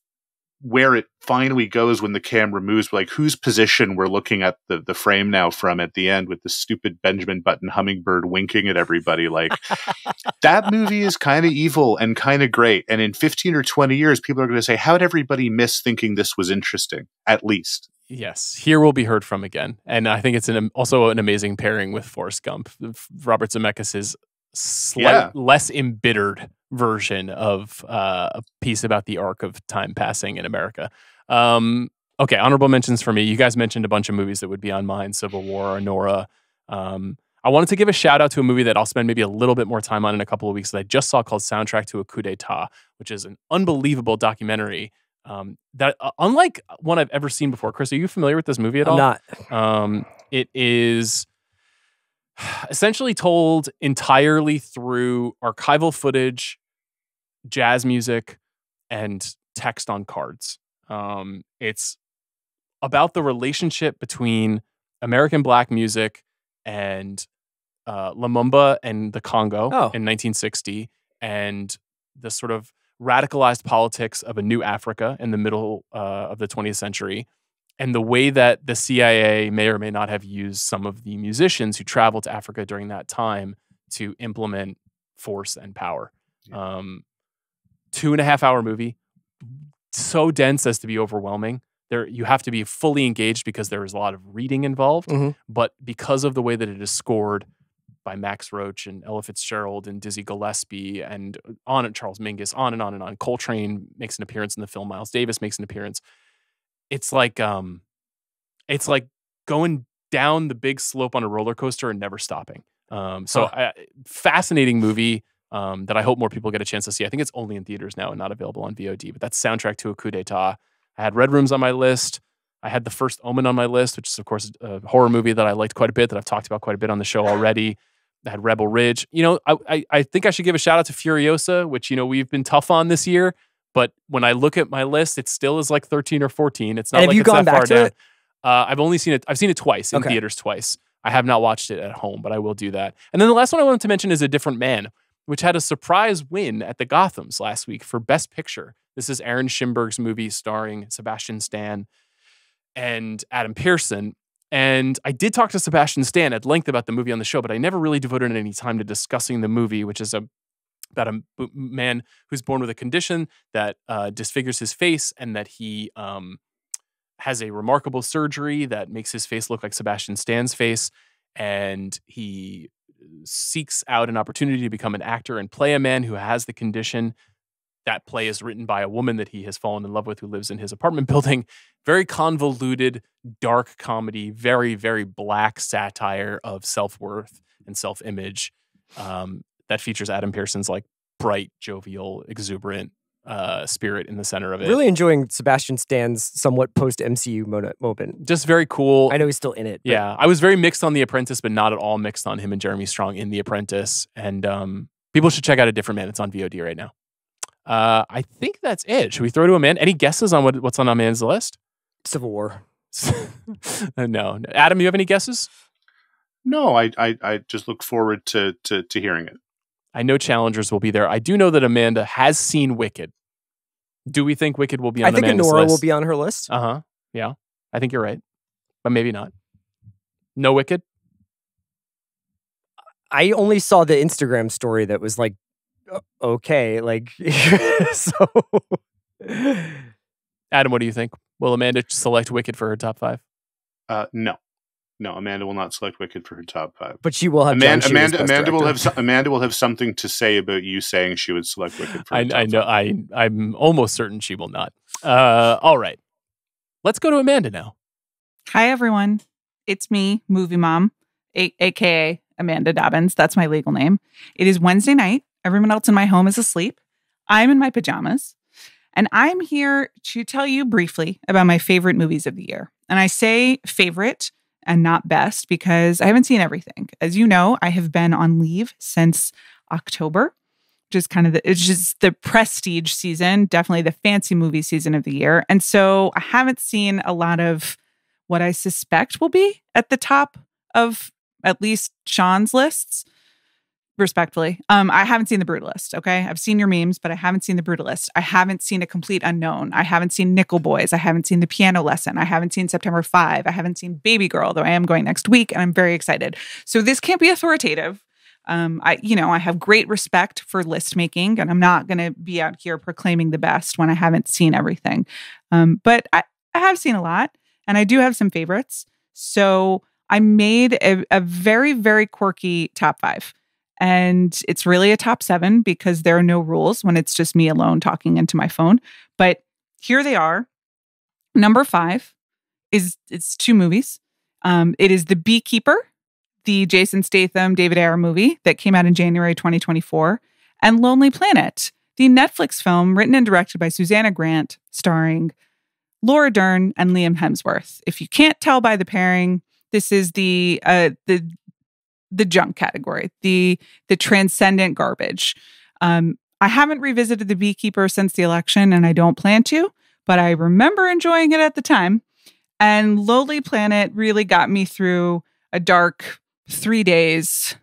where it finally goes when the camera moves, like whose position we're looking at the frame now from at the end with the stupid Benjamin Button hummingbird winking at everybody. Like that movie is kind of evil and kind of great. And in 15 or 20 years, people are going to say, how'd everybody miss thinking this was interesting? At least. Yes. Here we'll be heard from again. And I think it's also an amazing pairing with Forrest Gump. Robert Zemeckis' less embittered version of a piece about the arc of time passing in America. Okay, honorable mentions for me. You guys mentioned a bunch of movies that would be on mine. Civil War, Nora. I wanted to give a shout out to a movie that I'll spend maybe a little bit more time on in a couple of weeks that I just saw called Soundtrack to a Coup d'etat, which is an unbelievable documentary that unlike one I've ever seen before. Chris, are you familiar with this movie at all? I'm not. It is essentially told entirely through archival footage, jazz music, and text on cards. It's about the relationship between American black music and Lumumba and the Congo in 1960, and the sort of radicalized politics of a new Africa in the middle of the 20th century. And the way that the CIA may or may not have used some of the musicians who traveled to Africa during that time to implement force and power. 2.5-hour movie, so dense as to be overwhelming. You have to be fully engaged because there is a lot of reading involved. But because of the way that it is scored by Max Roach and Ella Fitzgerald and Dizzy Gillespie and Charles Mingus, on and on and on. Coltrane makes an appearance in the film. Miles Davis makes an appearance. It's like going down the big slope on a roller coaster and never stopping. Fascinating movie that I hope more people get a chance to see. I think it's only in theaters now and not available on VOD, but that's Soundtrack to a Coup d'etat. I had Red Rooms on my list. I had The First Omen on my list, which is, of course, a horror movie that I liked quite a bit, that I've talked about quite a bit on the show already. I had Rebel Ridge. You know, I think I should give a shout out to Furiosa, which, you know, we've been tough on this year. But when I look at my list, it still is like 13 or 14. It's not like it's that far down. I've seen it twice in theaters twice. I have not watched it at home, but I will do that. And then the last one I wanted to mention is A Different Man, which had a surprise win at the Gothams last week for Best Picture. This is Aaron Schimberg's movie starring Sebastian Stan and Adam Pearson. And I did talk to Sebastian Stan at length about the movie on the show, but I never really devoted any time to discussing the movie, which is about a man who's born with a condition that disfigures his face, and that he has a remarkable surgery that makes his face look like Sebastian Stan's face. And he seeks out an opportunity to become an actor and play a man who has the condition. That play is written by a woman that he has fallen in love with who lives in his apartment building. Very convoluted, dark comedy, very, very black satire of self-worth and self-image that features Adam Pearson's like bright, jovial, exuberant spirit in the center of it. Really enjoying Sebastian Stan's somewhat post-MCU moment. Just very cool. I know he's still in it. Yeah. I was very mixed on The Apprentice, but not at all mixed on him and Jeremy Strong in The Apprentice. And people should check out A Different Man. It's on VOD right now. I think that's it. Should we throw to Amanda? Any guesses on what's on Amanda's list? Civil War. No. Adam, you have any guesses? No, I just look forward to hearing it. I know challengers will be there. I do know that Amanda has seen Wicked. Do we think Wicked will be on Amanda's list? I think Nora will be on her list. Uh-huh. Yeah. I think you're right. But maybe not. No Wicked? I only saw the Instagram story that was like, okay, like, so. Adam, what do you think? Will Amanda select Wicked for her top 5? No, Amanda will not select Wicked for her top 5. But she will have Amanda will have something to say about you saying she would select Wicked for her top 5. I know. I'm almost certain she will not. All right. Let's go to Amanda now. Hi, everyone. It's me, Movie Mom, a.k.a. Amanda Dobbins. That's my legal name. It is Wednesday night. Everyone else in my home is asleep. I'm in my pajamas. And I'm here to tell you briefly about my favorite movies of the year. And I say favorite and not best because I haven't seen everything. As you know, I have been on leave since October, which is it's just the prestige season, definitely the fancy movie season of the year. And so I haven't seen a lot of what I suspect will be at the top of at least Sean's lists. Respectfully. I haven't seen The Brutalist, okay? I've seen your memes, but I haven't seen The Brutalist. I haven't seen A Complete Unknown. I haven't seen Nickel Boys. I haven't seen The Piano Lesson. I haven't seen September 5. I haven't seen Baby Girl, though I am going next week, and I'm very excited. So this can't be authoritative. I have great respect for list making, and I'm not going to be out here proclaiming the best when I haven't seen everything. But I have seen a lot, and I do have some favorites. So I made a very, very quirky top 5. And it's really a top 7 because there are no rules when it's just me alone talking into my phone. But here they are. Number 5 it's 2 movies. It is The Beekeeper, the Jason Statham, David Ayer movie that came out in January 2024, and Lonely Planet, the Netflix film written and directed by Susanna Grant, starring Laura Dern and Liam Hemsworth. If you can't tell by the pairing, this is the junk category, the transcendent garbage. I haven't revisited The Beekeeper since the election, and I don't plan to, but I remember enjoying it at the time. And Lonely Planet really got me through a dark 3 days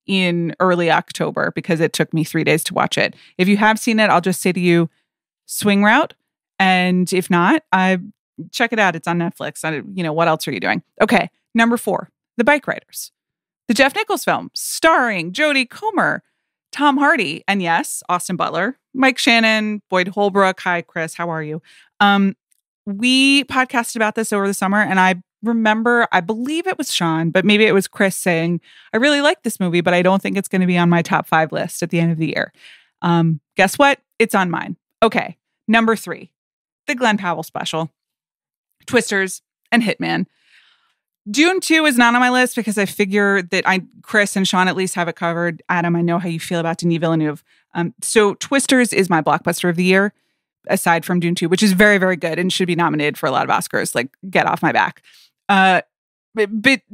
in early October because it took me 3 days to watch it. If you have seen it, I'll just say to you, swing route. And if not, check it out. It's on Netflix. What else are you doing? Okay. Number 4, The Bike Riders. The Jeff Nichols film, starring Jodie Comer, Tom Hardy, and yes, Austin Butler, Mike Shannon, Boyd Holbrook. Hi, Chris. How are you? We podcasted about this over the summer, and I remember, I believe it was Sean, but maybe it was Chris saying, I really like this movie, but I don't think it's going to be on my top 5 list at the end of the year. Guess what? It's on mine. Okay. Number 3, the Glenn Powell special, Twisters, and Hitman. Dune 2 is not on my list because I figure that Chris and Sean at least have it covered. Adam, I know how you feel about Denis Villeneuve. So Twisters is my blockbuster of the year, aside from Dune 2, which is very, very good and should be nominated for a lot of Oscars. Like, get off my back. But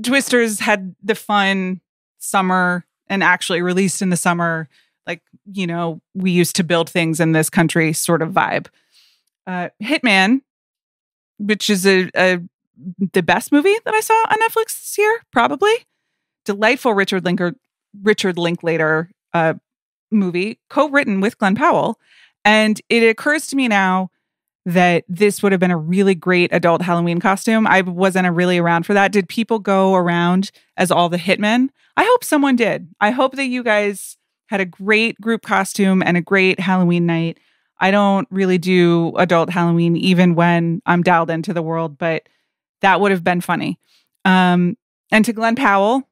Twisters had the fun summer and actually released in the summer, like, we used to build things in this country sort of vibe. Hitman, which is the best movie that I saw on Netflix this year, probably. Delightful Richard Linklater movie, co-written with Glenn Powell. And it occurs to me now that this would have been a really great adult Halloween costume. I wasn't really around for that. Did people go around as all the hitmen? I hope someone did. I hope that you guys had a great group costume and a great Halloween night. I don't really do adult Halloween even when I'm dialed into the world, but that would have been funny. And to Glenn Powell,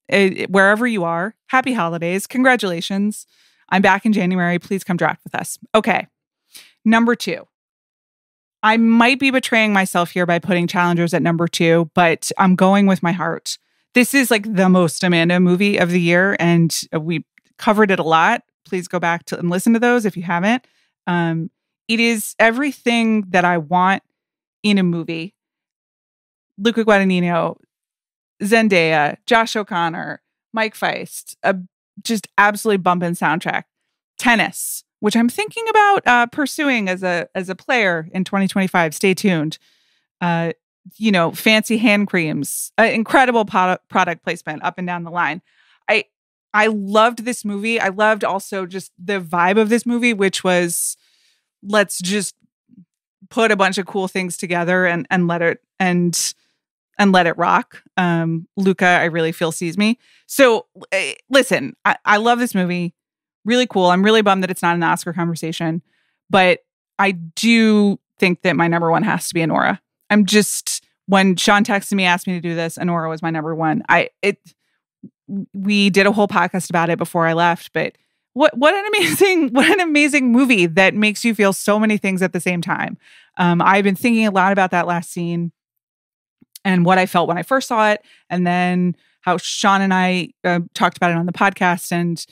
wherever you are, happy holidays. Congratulations. I'm back in January. Please come draft with us. Okay. Number 2. I might be betraying myself here by putting challengers at number 2, but I'm going with my heart. This is like the most Amanda movie of the year, and we covered it a lot, please go back to and listen to those if you haven't. It is everything that I want in a movie. Luca Guadagnino, Zendaya, Josh O'Connor, Mike Feist, a just absolutely bumping soundtrack. Tennis, which I'm thinking about pursuing as a player in 2025. Stay tuned. Fancy hand creams, incredible product placement up and down the line. I loved this movie. I loved also just the vibe of this movie, which was, let's just put a bunch of cool things together and let it rock. Luca, I really feel, sees me. So listen, I love this movie. Really cool. I'm really bummed that it's not an Oscar conversation, but I do think that my number one has to be Anora. When Sean texted me, asked me to do this, Anora was my number one. We did a whole podcast about it before I left, but what an amazing movie that makes you feel so many things at the same time. I've been thinking a lot about that last scene and what I felt when I first saw it, and then how Sean and I talked about it on the podcast and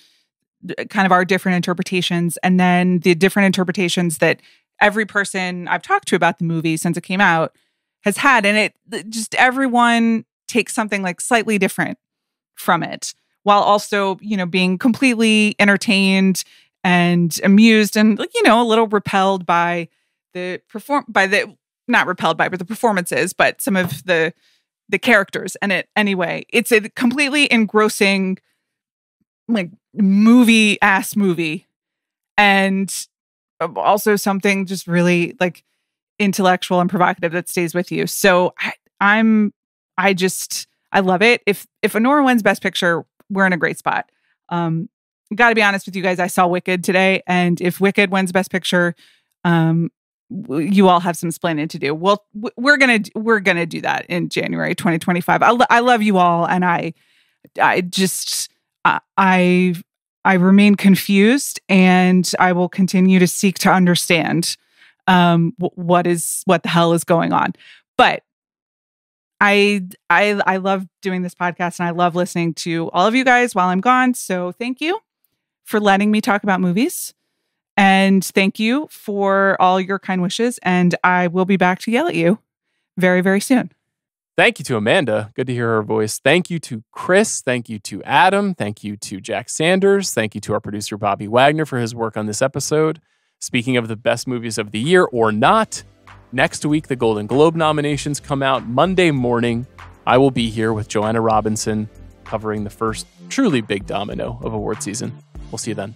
kind of our different interpretations, and then the different interpretations that every person I've talked to about the movie since it came out has had. And it just, everyone takes something like slightly different from it, while also, being completely entertained and amused and, a little repelled by the performances, but some of the characters in it. Anyway, it's a completely engrossing, like, movie, and also something just really, like, intellectual and provocative that stays with you. So I love it. If Anora wins Best Picture, we're in a great spot. Got to be honest with you guys, I saw Wicked today, and if Wicked wins Best Picture, you all have some explaining to do. Well, we're gonna do that in January 2025. I love you all, and I remain confused, and I will continue to seek to understand what the hell is going on. But I love doing this podcast, and I love listening to all of you guys while I'm gone. So thank you for letting me talk about movies, and thank you for all your kind wishes. And I will be back to yell at you very, very soon. Thank you to Amanda. Good to hear her voice. Thank you to Chris. Thank you to Adam. Thank you to Jack Sanders. Thank you to our producer, Bobby Wagner, for his work on this episode. Speaking of the best movies of the year or not, next week, the Golden Globe nominations come out Monday morning. I will be here with Joanna Robinson covering the first truly big domino of award season. We'll see you then.